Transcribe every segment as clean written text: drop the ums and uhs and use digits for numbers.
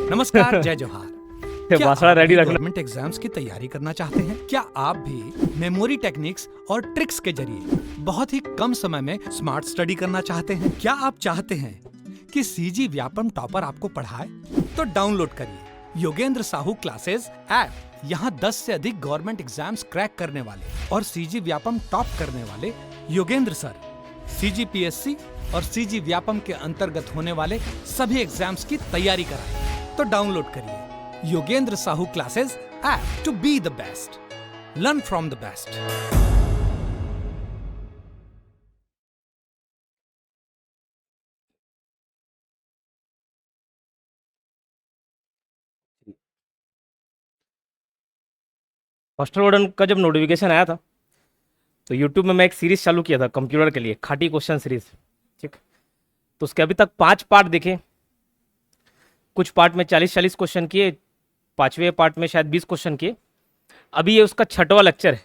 नमस्कार, जय जोहार। क्या बासड़ा आप रेडी भी रखना। गवर्नमेंट एग्जाम्स की तैयारी करना चाहते हैं? क्या आप भी मेमोरी टेक्निक्स और ट्रिक्स के जरिए बहुत ही कम समय में स्मार्ट स्टडी करना चाहते हैं? क्या आप चाहते हैं कि सीजी व्यापम टॉपर आपको पढ़ाए? तो डाउनलोड करिए योगेंद्र साहू क्लासेस ऐप। यहाँ 10 से अधिक गवर्नमेंट एग्जाम्स क्रैक करने वाले और सीजी व्यापम टॉप करने वाले योगेंद्र सर सीजीपीएससी और सीजी व्यापम के अंतर्गत होने वाले सभी एग्जाम्स की तैयारी कराएं। तो डाउनलोड करिए Yogendra Sahu classes app to be the best, learn from the best. Hostel warden का जब नोटिफिकेशन आया था तो यूट्यूब में मैं एक सीरीज चालू किया था कंप्यूटर के लिए, खाटी क्वेश्चन सीरीज। ठीक, तो उसके अभी तक 5 पार्ट देखे। कुछ पार्ट में 40-40 क्वेश्चन किए, 5वें पार्ट में शायद 20 क्वेश्चन किए। अभी ये उसका 6वां लेक्चर है।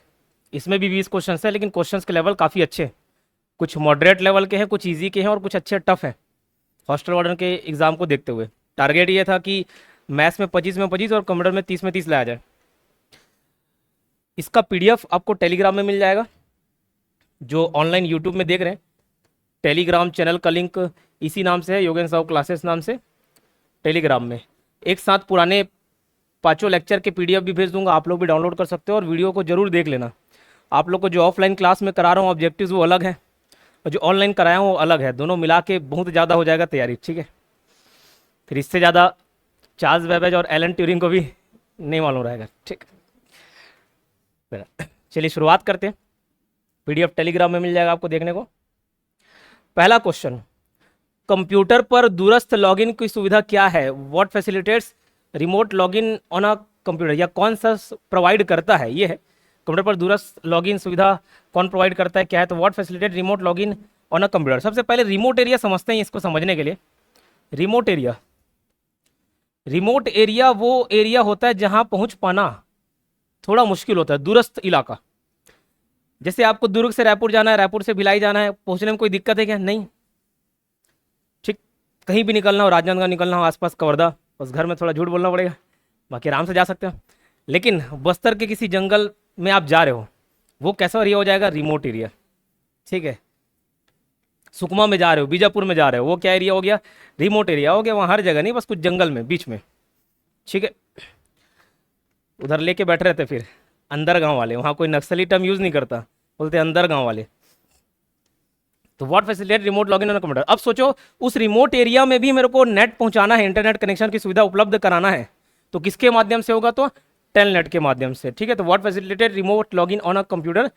इसमें भी 20 क्वेश्चन है, लेकिन क्वेश्चंस के लेवल काफ़ी अच्छे हैं। कुछ मॉडरेट लेवल के हैं, कुछ ईजी के हैं और कुछ अच्छे टफ हैं। हॉस्टल वार्डन के एग्जाम को देखते हुए टारगेट ये था कि मैथ्स में 25 में 25 और कंप्यूटर में 30 में 30 लाया जाए। इसका पीडीएफ आपको टेलीग्राम में मिल जाएगा। जो ऑनलाइन यूट्यूब में देख रहे हैं, टेलीग्राम चैनल का लिंक इसी नाम से है, योगेंद्र साहू क्लासेस नाम से टेलीग्राम में। एक साथ पुराने 5 लेक्चर के पीडीएफ भी भेज दूंगा, आप लोग भी डाउनलोड कर सकते हो और वीडियो को जरूर देख लेना। आप लोग को जो ऑफलाइन क्लास में करा रहा हूँ ऑब्जेक्टिव्स वो अलग है और जो ऑनलाइन कराया हूँ वो अलग है। दोनों मिला के बहुत ज़्यादा हो जाएगा तैयारी। ठीक है, फिर इससे ज़्यादा चार्ल्स बेबेज और एलन ट्यूरिंग को भी नहीं मालूम रहेगा। ठीक, चलिए शुरुआत करते हैं। पीडीएफ टेलीग्राम में मिल जाएगा आपको देखने को। पहला क्वेश्चन, कंप्यूटर पर दूरस्थ लॉगिन की सुविधा क्या है? What facilitates remote login on a computer, या कौन सा प्रोवाइड करता है? ये है कंप्यूटर पर दूरस्थ लॉगिन सुविधा कौन प्रोवाइड करता है, क्या है? तो what facilitate remote login on a computer. सबसे पहले रिमोट एरिया समझते हैं इसको समझने के लिए। रिमोट एरिया, रिमोट एरिया वो एरिया होता है जहां पहुंच पाना थोड़ा मुश्किल होता है, दूरस्थ इलाका। जैसे आपको दुर्ग से रायपुर जाना है, रायपुर से भिलाई जाना है, पहुंचने में कोई दिक्कत है क्या? नहीं। ठीक, कहीं भी निकलना हो, राजनांदगांव निकलना हो, आसपास कवर्धा, बस घर में थोड़ा झूठ बोलना पड़ेगा, बाकी आराम से जा सकते हो। लेकिन बस्तर के किसी जंगल में आप जा रहे हो, वो कैसा एरिया हो जाएगा? Remote area. ठीक है, सुकमा में जा रहे हो, बीजापुर में जा रहे हो, वो क्या एरिया हो गया? रिमोट एरिया हो गया। वहाँ हर जगह नहीं, बस कुछ जंगल में बीच में। ठीक है, उधर लेके बैठ रहे थे फिर अंदर गांव वाले, वहाँ कोई नक्सली टर्म यूज़ नहीं करता, बोलते अंदर गांव वाले। तो what facilitate remote login on computer. अब सोचो उस रिमोट एरिया में भी मेरे को नेट पहुंचाना है, इंटरनेट कनेक्शन की सुविधा उपलब्ध कराना है, तो किसके माध्यम से होगा? तो टेलनेट के माध्यम से। ठीक है, तो what facilitate remote login on a computer?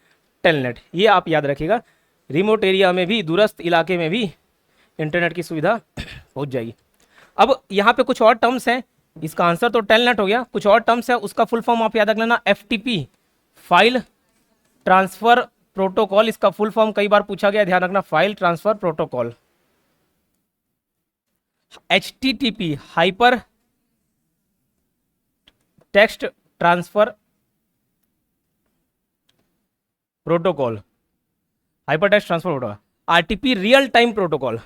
Telnet. ये आप याद रखिएगा, रिमोट एरिया में भी, दूरस्थ इलाके में भी इंटरनेट की सुविधा पहुंच जाएगी। अब यहाँ पे कुछ और टर्म्स हैं, इसका आंसर तो टेलनेट हो गया। कुछ और टर्म्स है, उसका फुल फॉर्म आप याद रख लेना, एफटीपी, फाइल ट्रांसफर प्रोटोकॉल। इसका फुल फॉर्म कई बार पूछा गया, ध्यान रखना, file transfer protocol. HTTP, hyper text transfer protocol, hyper text transfer protocol. RTP, real time protocol,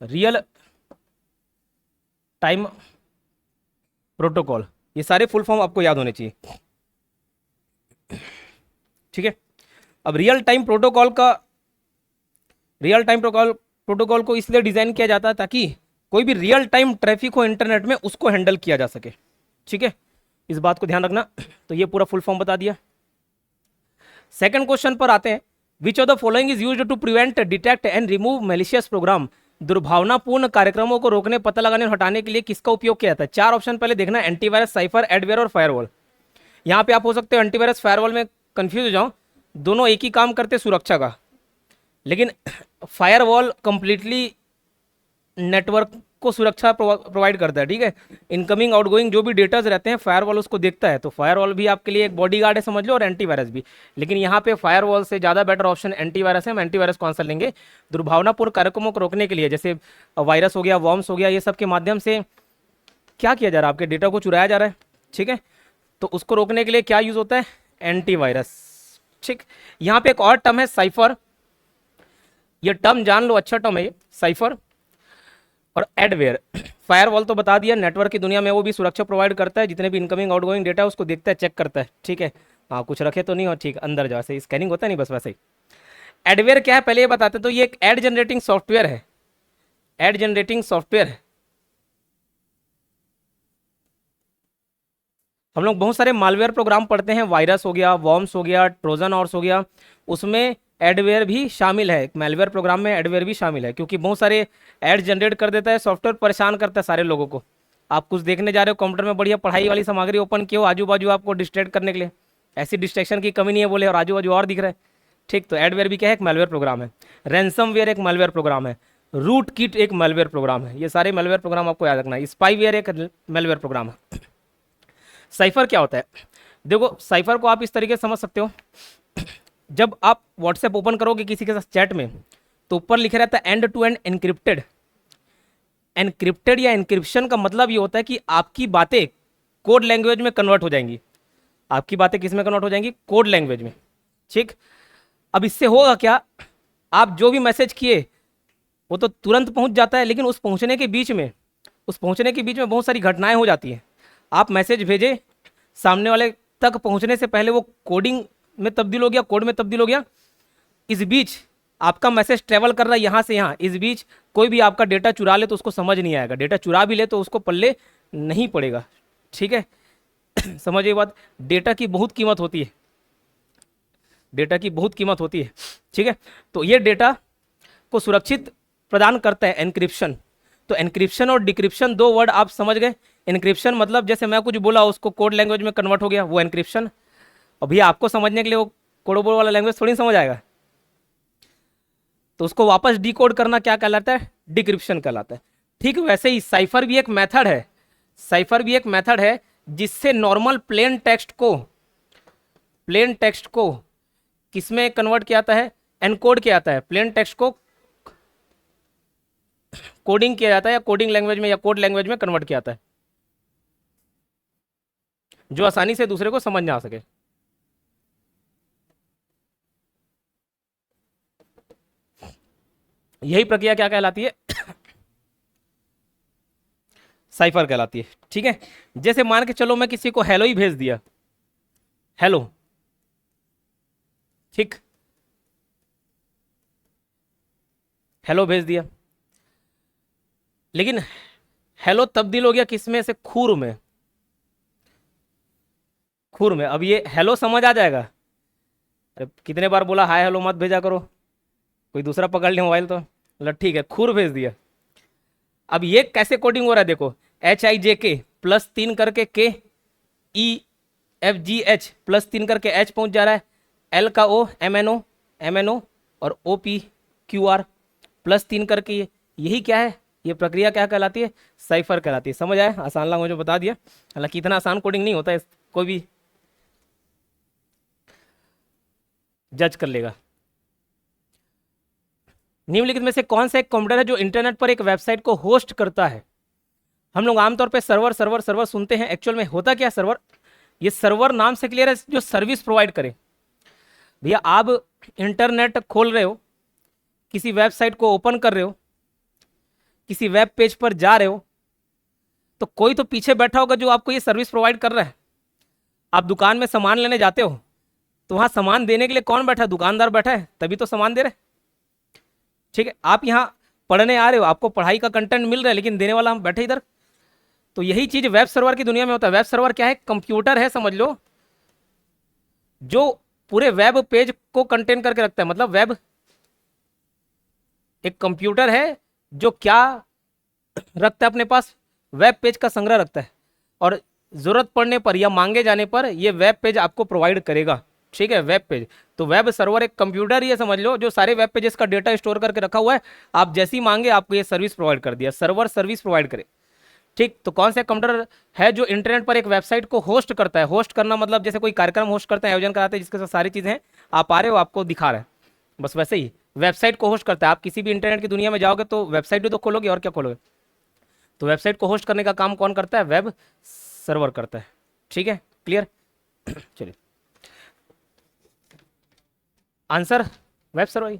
real time protocol. ये सारे फुल फॉर्म आपको याद होने चाहिए। ठीक है, अब रियल टाइम प्रोटोकॉल को इसलिए डिजाइन किया जाता है ताकि कोई भी रियल टाइम ट्रैफिक हो इंटरनेट में, उसको हैंडल किया जा सके। ठीक है, इस बात को ध्यान रखना। तो ये पूरा फुल फॉर्म बता दिया। सेकंड क्वेश्चन पर आते हैं। Which of the following is used to prevent, detect and remove malicious program. दुर्भावनापूर्ण कार्यक्रमों को रोकने, पता लगाने और हटाने के लिए किसका उपयोग किया जाता है? 4 ऑप्शन पहले देखना, एंटीवायरस, साइफर, एडवेयर और फायरवॉल। यहाँ पे आप हो सकते हो एंटीवायरस फायरवॉल में कंफ्यूज हो जाओ, दोनों एक ही काम करते सुरक्षा का, लेकिन फायरवॉल कंप्लीटली नेटवर्क को सुरक्षा प्रोवाइड करता है। ठीक है, इनकमिंग आउटगोइंग जो भी डेटाज रहते हैं फायरवॉल उसको देखता है। तो फायरवॉल भी आपके लिए एक बॉडीगार्ड है समझ लो, और एंटीवायरस भी। लेकिन यहाँ पे फायरवॉल से ज़्यादा बेटर ऑप्शन एंटीवायरस है। हम एंटीवायरस को आंसर लेंगे। दुर्भावनापूर्ण कार्यक्रमों को रोकने के लिए, जैसे वायरस हो गया, वॉर्म्स हो गया, ये सब के माध्यम से क्या किया जा रहा है? आपके डेटा को चुराया जा रहा है। ठीक है, तो उसको रोकने के लिए क्या यूज होता है? एंटीवायरस। ठीक, यहाँ पे एक और टर्म है साइफर। ये टर्म जान लो, अच्छा टर्म है ये साइफर। और एडवेयर, फायरवॉल तो बता दिया, नेटवर्क की दुनिया में वो भी सुरक्षा प्रोवाइड करता है, जितने भी इनकमिंग आउटगोइंग डेटा है उसको देखता है, चेक करता है, ठीक है। हाँ, कुछ रखे तो नहीं हो, ठीक, अंदर जाओ, ऐसे स्कैनिंग होता है नहीं, बस वैसे ही। एडवेयर क्या है पहले ये बताते, तो ये एक एड जनरेटिंग सॉफ्टवेयर है, एड जनरेटिंग सॉफ्टवेयर है। हम लोग बहुत सारे मालवेयर प्रोग्राम पढ़ते हैं, वायरस हो गया, वॉर्म्स हो गया, ट्रोजन हॉर्स हो गया, उसमें एडवेयर भी शामिल है, मालवेयर प्रोग्राम में एडवेयर भी शामिल है, क्योंकि बहुत सारे एड जनरेट कर देता है सॉफ्टवेयर, परेशान करता है सारे लोगों को। आप कुछ देखने जा रहे हो कंप्यूटर में, बढ़िया पढ़ाई वाली सामग्री ओपन किए हो, आजू बाजू आपको डिस्ट्रैक्ट करने के लिए, ऐसी डिस्ट्रैक्शन की कमी नहीं है बोले, और आजू बाजू और दिख रहा है, ठीक। तो एडवेयर भी क्या है, एक मालवेयर प्रोग्राम है। रैंसमवेयर एक मालवेयर प्रोग्राम है। रूट किट एक मालवेयर प्रोग्राम है। ये सारे मालवेयर प्रोग्राम आपको याद रखना है। स्पाईवेयर एक मालवेयर प्रोग्राम है। साइफर क्या होता है, देखो साइफर को आप इस तरीके से समझ सकते हो, जब आप व्हाट्सएप ओपन करोगे किसी के साथ चैट में, तो ऊपर लिखा रहता है end to end encrypted. Encrypted या एनक्रिप्शन का मतलब ये होता है कि आपकी बातें कोड लैंग्वेज में कन्वर्ट हो जाएंगी। आपकी बातें किस में कन्वर्ट हो जाएंगी, कोड लैंग्वेज में, ठीक। अब इससे होगा क्या, आप जो भी मैसेज किए वो तो तुरंत पहुंच जाता है, लेकिन उस पहुंचने के बीच में, उस पहुंचने के बीच में बहुत सारी घटनाएं हो जाती हैं। आप मैसेज भेजे, सामने वाले तक पहुंचने से पहले वो कोडिंग में तब्दील हो गया, कोड में तब्दील हो गया, इस बीच आपका मैसेज ट्रेवल कर रहा है यहाँ से यहाँ, इस बीच कोई भी आपका डेटा चुरा ले तो उसको समझ नहीं आएगा, डेटा चुरा भी ले तो उसको पल्ले नहीं पड़ेगा, ठीक है। समझ ये बात, डेटा की बहुत कीमत होती है, डेटा की बहुत कीमत होती है, ठीक है। तो ये डेटा को सुरक्षित प्रदान करता है एनक्रिप्शन। तो एनक्रिप्शन और डिक्रिप्शन दो वर्ड आप समझ गए। एनक्रिप्शन मतलब जैसे मैं कुछ बोला उसको कोड लैंग्वेज में कन्वर्ट हो गया, वो एनक्रिप्शन। और भैया आपको समझने के लिए वो कोडोबोल वाला लैंग्वेज थोड़ी समझ आएगा, तो उसको वापस डिकोड करना क्या कहलाता है, डिक्रिप्शन कहलाता है। ठीक वैसे ही साइफर भी एक मेथड है, साइफर भी एक मेथड है जिससे नॉर्मल प्लेन टेक्स्ट को, प्लेन टेक्स्ट को किसमें कन्वर्ट किया जाता है, एनकोड किया जाता है। प्लेन टेक्स्ट को कोडिंग किया जाता है, या कोडिंग लैंग्वेज में या कोड लैंग्वेज में कन्वर्ट किया जाता है, जो आसानी से दूसरे को समझ ना आ सके। यही प्रक्रिया क्या कहलाती है, साइफर कहलाती है, ठीक है। जैसे मान के चलो मैं किसी को हेलो ही भेज दिया, हेलो, ठीक, हेलो भेज दिया, लेकिन हेलो तब्दील हो गया किसमें से, खूर में, खूर में। अब ये हेलो समझ आ जाएगा, अरे कितने बार बोला हाय हेलो मत भेजा करो, कोई दूसरा पकड़ ले मोबाइल तो, मतलब ठीक है, खूर भेज दिया। अब ये कैसे कोडिंग हो रहा है देखो, HIJK +3 करके KEFGH +3 करके H पहुंच जा रहा है, L का O MNO और OPQR +3 करके यही क्या है, ये प्रक्रिया क्या कहलाती है, साइफर कहलाती है। समझ आया, आसान लैंग्वेज में बता दिया, हालांकि इतना आसान कोडिंग नहीं होता है, कोई भी जज कर लेगा। निम्नलिखित में से कौन सा एक कंप्यूटर है जो इंटरनेट पर एक वेबसाइट को होस्ट करता है। हम लोग आमतौर पे सर्वर सर्वर सर्वर सुनते हैं, एक्चुअल में होता क्या है सर्वर, ये सर्वर नाम से क्लियर है, जो सर्विस प्रोवाइड करे। भैया आप इंटरनेट खोल रहे हो, किसी वेबसाइट को ओपन कर रहे हो, किसी वेब पेज पर जा रहे हो, तो कोई तो पीछे बैठा होगा जो आपको ये सर्विस प्रोवाइड कर रहा है। आप दुकान में सामान लेने जाते हो, तो वहां सामान देने के लिए कौन बैठा है, दुकानदार बैठा है, तभी तो सामान दे रहे, ठीक है। आप यहाँ पढ़ने आ रहे हो, आपको पढ़ाई का कंटेंट मिल रहा है, लेकिन देने वाला हम बैठे इधर। तो यही चीज वेब सर्वर की दुनिया में होता है। वेब सर्वर क्या है, कंप्यूटर है समझ लो, जो पूरे वेब पेज को कंटेन करके रखता है। मतलब वेब एक कंप्यूटर है जो क्या रखता है अपने पास, वेब पेज का संग्रह रखता है, और जरूरत पड़ने पर या मांगे जाने पर ये वेब पेज आपको प्रोवाइड करेगा, ठीक है। वेब पेज, तो वेब सर्वर एक कंप्यूटर ही है समझ लो, जो सारे वेब पेजेस का डेटा स्टोर करके रखा हुआ है। आप जैसी मांगे आपको ये सर्विस प्रोवाइड कर दिया, सर्वर सर्विस प्रोवाइड करे, ठीक। तो कौन सा कंप्यूटर है जो इंटरनेट पर एक वेबसाइट को होस्ट करता है। होस्ट करना मतलब जैसे कोई कार्यक्रम होस्ट करते हैं, आयोजन कराते हैं, जिसके साथ सारी चीजें हैं, आप आ रहे हो आपको दिखा रहे हैं, बस वैसे ही वेबसाइट को होस्ट करता है। आप किसी भी इंटरनेट की दुनिया में जाओगे तो वेबसाइट भी तो खोलोगे, और क्या खोलोगे। तो वेबसाइट को होस्ट करने का काम कौन करता है, वेब सर्वर करता है, ठीक है, क्लियर। चलिए answer web server,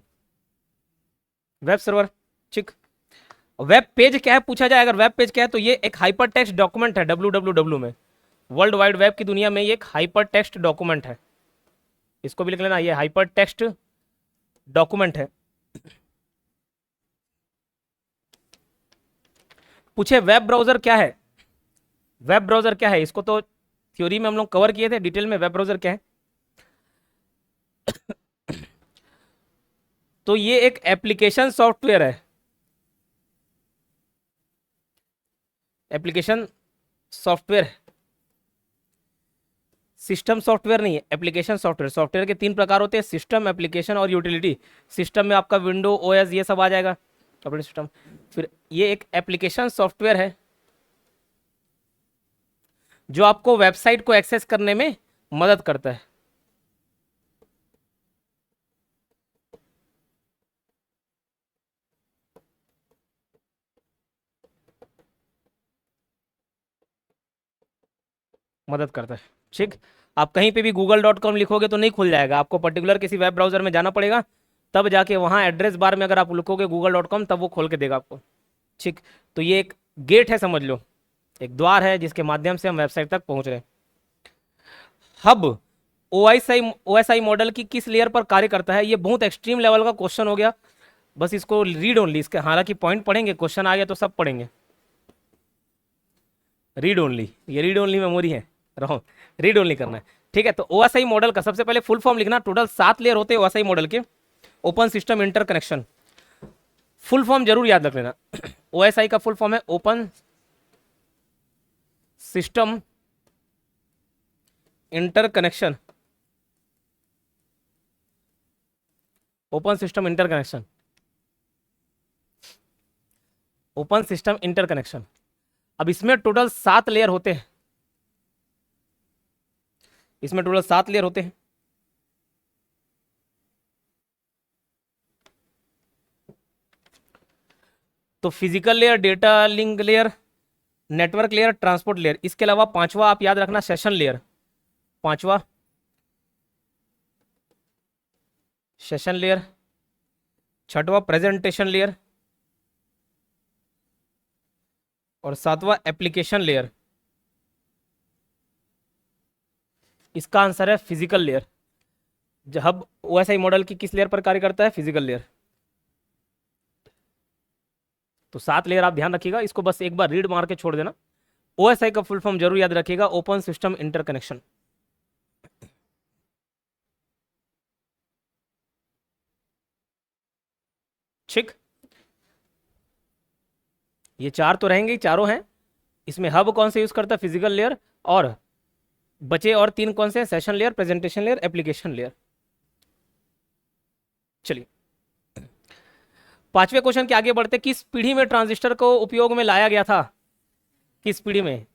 web server, ठीक। वेब पेज क्या है पूछा जाए, अगर वेब पेज क्या है तो ये एक हाइपर टेक्स्ट डॉक्यूमेंट है www में, वर्ल्ड वाइड वेब की दुनिया में ये एक हाइपर टेक्स्ट डॉक्यूमेंट है, इसको भी लिख लेना, ये हाइपर टेक्स्ट डॉक्यूमेंट है। पूछे वेब ब्राउजर क्या है, वेब ब्राउजर क्या है, इसको तो थ्योरी में हम लोग कवर किए थे, डिटेल में वेब ब्राउजर क्या है। तो ये एक एप्लीकेशन सॉफ्टवेयर है, एप्लीकेशन सॉफ्टवेयर है, सिस्टम सॉफ्टवेयर नहीं है, एप्लीकेशन सॉफ्टवेयर। सॉफ्टवेयर के 3 प्रकार होते हैं, सिस्टम, एप्लीकेशन और यूटिलिटी। सिस्टम में आपका विंडो, ओएस ये सब आ जाएगा, ऑपरेटिंग सिस्टम। फिर ये एक एप्लीकेशन सॉफ्टवेयर है जो आपको वेबसाइट को एक्सेस करने में मदद करता है। मदद करता है, ठीक। आप कहीं पे भी google.com लिखोगे तो नहीं खुल जाएगा, आपको पर्टिकुलर किसी वेब ब्राउजर में जाना पड़ेगा, तब जाके वहाँ एड्रेस बार में अगर आप लिखोगे google.com तब वो खोल के देगा आपको, ठीक। तो ये एक गेट है, समझ लो, एक द्वार है जिसके माध्यम से हम वेबसाइट तक पहुंच रहे हैं। हब ओएसआई मॉडल की किस लेयर पर कार्य करता है, ये बहुत एक्सट्रीम लेवल का क्वेश्चन हो गया, बस इसको रीड ओनली, इसके हालांकि पॉइंट पढ़ेंगे, क्वेश्चन आ गया तो सब पढ़ेंगे। रीड ओनली, ये रीड ओनली मेमोरी है, रहो रीड ओनली करना है, ठीक है। तो ओएसआई मॉडल का सबसे पहले फुल फॉर्म लिखना, टोटल 7 लेयर होते हैं ओएसआई मॉडल के, open system interconnection, full form जरूर याद रख लेना। ओएसआई का फुल फॉर्म है open system interconnection, open system interconnection, open system interconnection. अब इसमें टोटल 7 लेयर होते हैं, इसमें टोटल 7 लेयर होते हैं। तो physical layer, data link layer, network layer, transport layer, इसके अलावा 5वां आप याद रखना सेशन लेयर, 5वां सेशन लेयर, 6वां प्रेजेंटेशन लेयर और 7वां एप्लीकेशन लेयर। इसका आंसर है फिजिकल लेयर। जब ओएसआई मॉडल की किस लेयर पर कार्य करता है, फिजिकल लेयर। तो 7 लेयर आप ध्यान रखिएगा, इसको बस एक बार रीड मार के छोड़ देना। ओएसआई का फुल फॉर्म जरूर याद रखिएगा, ओपन सिस्टम इंटरकनेक्शन। ठीक, ये 4 तो रहेंगे, चारों हैं। इसमें हब कौन से यूज करता है, फिजिकल लेयर, और बचे और 3 कौन से हैं, session layer, presentation layer, application layer. चलिए 5वें क्वेश्चन के आगे बढ़ते, किस पीढ़ी में ट्रांजिस्टर को उपयोग में लाया गया था, किस पीढ़ी में।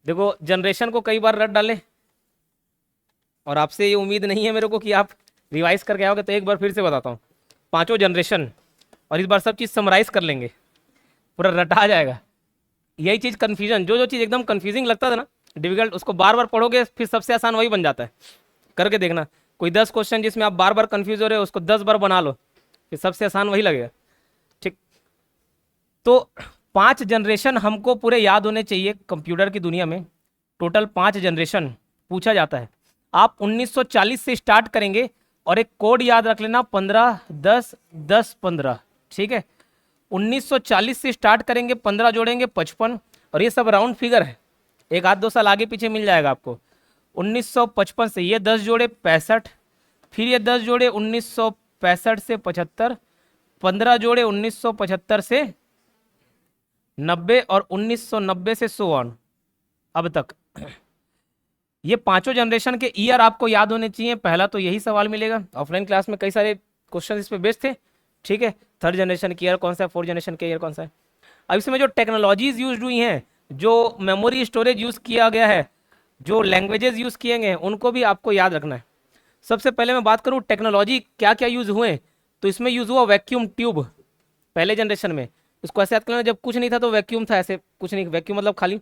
देखो जनरेशन को कई बार रट डाले और आपसे ये उम्मीद नहीं है मेरे को कि आप रिवाइज करके आओगे, तो एक बार फिर से बताता हूँ। 5 जनरेशन, और इस बार सब चीज़ समराइज कर लेंगे, पूरा रटा जाएगा। यही चीज़ कन्फ्यूजन, जो चीज़ एकदम कन्फ्यूजिंग लगता था ना, डिफिकल्ट, उसको बार बार पढ़ोगे फिर सबसे आसान वही बन जाता है। करके देखना, कोई 10 क्वेश्चन जिसमें आप बार बार कन्फ्यूज हो रहे हो, उसको 10 बार बना लो, फिर सबसे आसान वही लगेगा, ठीक। तो 5 जनरेशन हमको पूरे याद होने चाहिए कंप्यूटर की दुनिया में। टोटल 5 जनरेशन पूछा जाता है। आप 1940 से स्टार्ट करेंगे और एक कोड याद रख लेना, 15 10 10 15, ठीक है। 1940 से स्टार्ट करेंगे, 15 जोड़ेंगे 55, और ये सब राउंड फिगर है, एक आध 2 साल आगे पीछे मिल जाएगा आपको। 1955 से ये 10 जोड़े 65, फिर ये 10 जोड़े 1965 से 75, 15 जोड़े 1975 से 90, और 1990 से 100 ऑन अब तक। ये 5 जनरेशन के ईयर आपको याद होने चाहिए। पहला तो यही सवाल मिलेगा, ऑफलाइन क्लास में कई सारे क्वेश्चन इस पे बेस्ड थे, ठीक है। 3rd जनरेशन की ईयर कौन सा है, 4th जनरेशन के ईयर कौन सा है। अब इसमें जो टेक्नोलॉजीज यूज हुई हैं, जो मेमोरी स्टोरेज यूज किया गया है, जो लैंग्वेजेस यूज किए गए हैं, उनको भी आपको याद रखना है। सबसे पहले मैं बात करूं टेक्नोलॉजी क्या क्या यूज हुए, तो इसमें यूज हुआ वैक्यूम ट्यूब पहले जनरेशन में। इसको ऐसे याद करना, जब कुछ नहीं था तो वैक्यूम था, ऐसे कुछ नहीं, वैक्यूम मतलब खाली,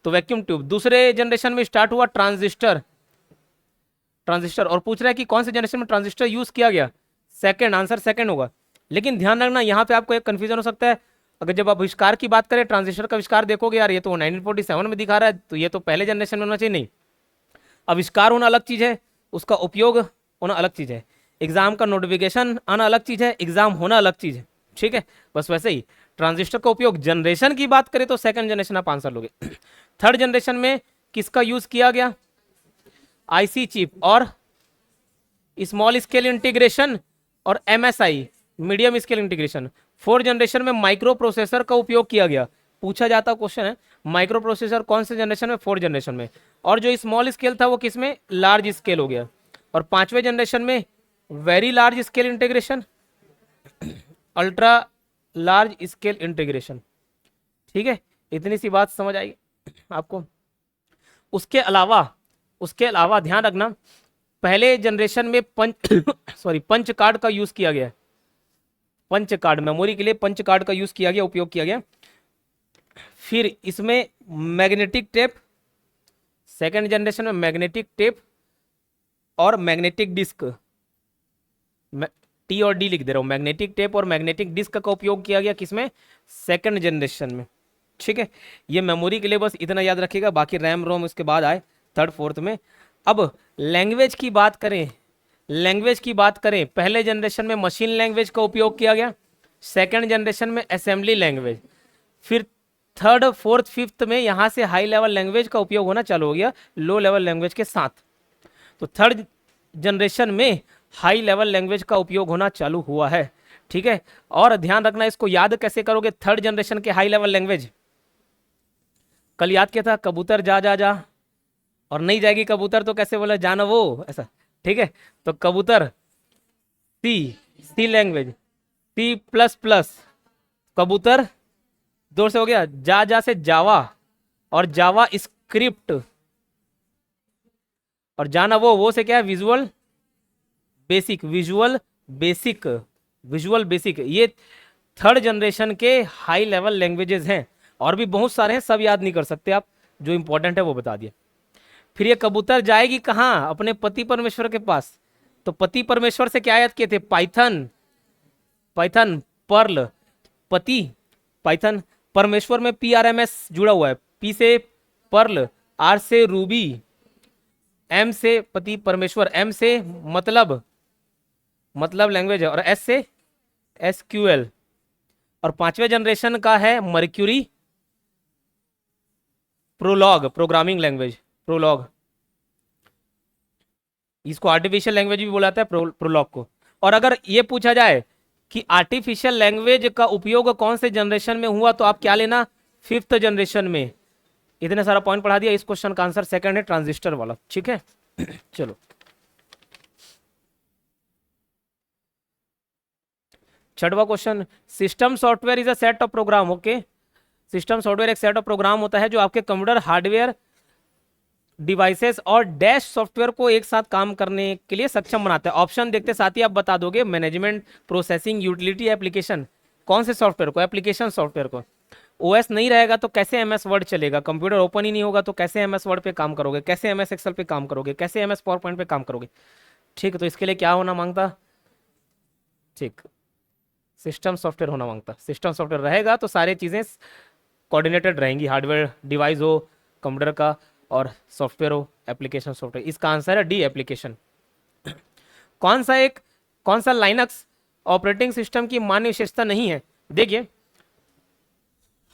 तो वैक्यूम ट्यूब। दूसरे जनरेशन में स्टार्ट हुआ ट्रांजिस्टर, ट्रांजिस्टर, और पूछ रहा है कि कौन से जनरेशन में ट्रांजिस्टर यूज किया गया, सेकंड, आंसर सेकंड होगा। लेकिन ध्यान रखना, यहाँ पे आपको एक कंफ्यूजन हो सकता है, अगर जब आप आविष्कार की बात करें, ट्रांजिस्टर का आविष्कार देखोगे यार, ये तो 1947 में दिखा रहा है, तो ये तो पहले जनरेशन में होना चाहिए। नहीं, आविष्कार होना अलग चीज है, उसका उपयोग होना अलग चीज है। एग्जाम का नोटिफिकेशन आना अलग चीज है, एग्जाम होना अलग चीज है। ठीक है, बस वैसे ही ट्रांजिस्टर का उपयोग जनरेशन की बात करें तो सेकंड जनरेशन आप आंसर लोगे। थर्ड जनरेशन में किसका यूज किया गया? आईसी चिप और स्मॉल स्केल इंटीग्रेशन और MSI medium scale integration. Fourth generation में माइक्रो प्रोसेसर का उपयोग किया गया। पूछा जाता क्वेश्चन है, माइक्रो प्रोसेसर कौन से जनरेशन में? फोर्थ जनरेशन में। और जो स्मॉल स्केल था वो किस में? लार्ज स्केल हो गया। और पांचवें जनरेशन में very large scale integration, ultra large scale integration. ठीक है, इतनी सी बात समझ आई आपको। उसके अलावा ध्यान रखना, पहले जनरेशन में पंच कार्ड का यूज किया गया है। पंच कार्ड, मेमोरी के लिए पंच कार्ड का यूज किया गया, उपयोग किया गया। फिर इसमें मैग्नेटिक टेप, सेकंड जनरेशन में मैग्नेटिक टेप और मैग्नेटिक डिस्क, टी और डी लिख दे रहा हूं, मैग्नेटिक टेप और मैग्नेटिक डिस्क का उपयोग किया गया किसमें? सेकंड जनरेशन में। ठीक है, ये मेमोरी के लिए बस इतना याद रखिएगा, बाकी रैम रोम उसके बाद आए थर्ड फोर्थ में। अब लैंग्वेज की बात करें, पहले जनरेशन में मशीन लैंग्वेज का उपयोग किया गया, सेकंड जनरेशन में असेंबली लैंग्वेज, फिर थर्ड फोर्थ फिफ्थ में यहां से हाई लेवल लैंग्वेज का उपयोग होना चालू हो गया लो लेवल लैंग्वेज के साथ। तो थर्ड जनरेशन में हाई लेवल लैंग्वेज का उपयोग होना चालू हुआ है। ठीक है, और ध्यान रखना, इसको याद कैसे करोगे? थर्ड जनरेशन के हाई लेवल लैंग्वेज कल याद किया था, कबूतर जा जा जा, और नहीं जाएगी कबूतर तो कैसे बोला? जाना वो, ऐसा। ठीक है, तो कबूतर सी लैंग्वेज, सी प्लस प्लस, कबूतर दो से हो गया, जा जा से जावा, और जावा स्क्रिप्ट, और जाना वो से क्या है? Visual basic. ये थर्ड जनरेशन के हाई लेवल लैंग्वेजेस हैं, और भी बहुत सारे हैं, सब याद नहीं कर सकते आप, जो इंपॉर्टेंट है वो बता दिए। फिर ये कबूतर जाएगी कहाँ? अपने पति परमेश्वर के पास। तो पति परमेश्वर से क्या याद किए थे? पाइथन, पर्ल, पति पाइथन, परमेश्वर में PRMS जुड़ा हुआ है, P से पर्ल, R से रूबी, M से पति परमेश्वर, M से मतलब लैंग्वेज है, और S से SQL। और पांचवें जनरेशन का है mercury prolog, programming language, prolog. इसको आर्टिफिशियल लैंग्वेज भी बोला जाता है, प्रोलॉग को। और अगर ये पूछा जाए कि आर्टिफिशियल लैंग्वेज का उपयोग कौन से जनरेशन में हुआ, तो आप क्या लेना? फिफ्थ जनरेशन में। इतने सारा पॉइंट पढ़ा दिया, इस क्वेश्चन का आंसर सेकंड है, ट्रांजिस्टर वाला। ठीक है, चलो छठवां question, system software is a set of program. Okay, system software एक सेट ऑफ प्रोग्राम होता है जो आपके कंप्यूटर हार्डवेयर डिवाइसेस और डैश सॉफ्टवेयर को एक साथ काम करने के लिए सक्षम बनाता है। ऑप्शन देखते साथ ही आप बता दोगे, मैनेजमेंट, प्रोसेसिंग, यूटिलिटी, एप्लीकेशन। कौन से सॉफ्टवेयर को? एप्लीकेशन सॉफ्टवेयर को। ओएस नहीं रहेगा तो कैसे एमएस वर्ड चलेगा? कंप्यूटर ओपन ही नहीं होगा तो कैसे एमएस वर्ड पे काम करोगे? कैसे एमएस एक्सेल पे काम करोगे? कैसे एमएस पावर पॉइंट पे काम करोगे? ठीक, तो इसके लिए क्या होना मांगता? ठीक, सिस्टम सॉफ्टवेयर होना मांगता। सिस्टम सॉफ्टवेयर रहेगा तो सारी चीज़ें कोऑर्डिनेटेड रहेंगी, हार्डवेयर डिवाइस हो कंप्यूटर का और सॉफ्टवेयर हो एप्लीकेशन सॉफ्टवेयर। इसका आंसर है डी, एप्लीकेशन। कौन सा लाइनक्स ऑपरेटिंग सिस्टम की मान्य विशेषता नहीं है? देखिए,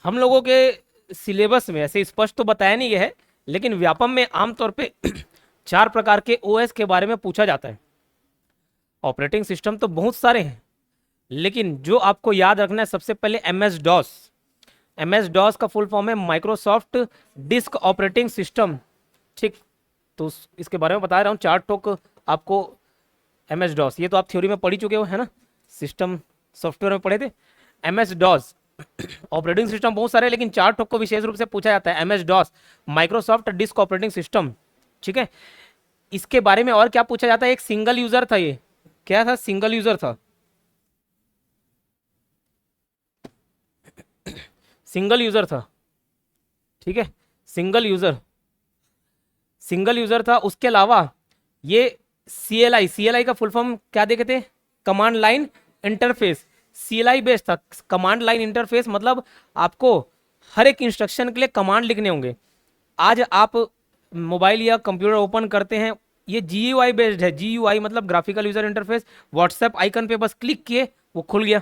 हम लोगों के सिलेबस में ऐसे स्पष्ट तो बताया नहीं गया है, लेकिन व्यापम में आमतौर पे 4 प्रकार के ओएस के बारे में पूछा जाता है। ऑपरेटिंग सिस्टम तो बहुत सारे हैं, लेकिन जो आपको याद रखना है सबसे पहले MS DOS। MS DOS का फुल फॉर्म है माइक्रोसॉफ्ट डिस्क ऑपरेटिंग सिस्टम। ठीक, तो इसके बारे में बता रहा हूँ, 4 टोक आपको MS DOS, ये तो आप थ्योरी में पढ़ी चुके हो, है ना, सिस्टम सॉफ्टवेयर में पढ़े थे। MS DOS ऑपरेटिंग सिस्टम बहुत सारे, लेकिन 4 टोक को विशेष रूप से पूछा जाता है। MS DOS Microsoft disk operating system. ठीक है, इसके बारे में और क्या पूछा जाता है? एक सिंगल यूजर था, ये क्या था? सिंगल यूजर था, सिंगल यूजर था। ठीक है, सिंगल यूजर था। उसके अलावा ये CLI का फुल फॉर्म क्या देखे थे? Command line interface. CLI based था, कमांड लाइन इंटरफेस, मतलब आपको हर एक इंस्ट्रक्शन के लिए कमांड लिखने होंगे। आज आप मोबाइल या कंप्यूटर ओपन करते हैं, ये GUI बेस्ड है। GUI मतलब graphical user interface. WhatsApp icon पे बस क्लिक किए, वो खुल गया।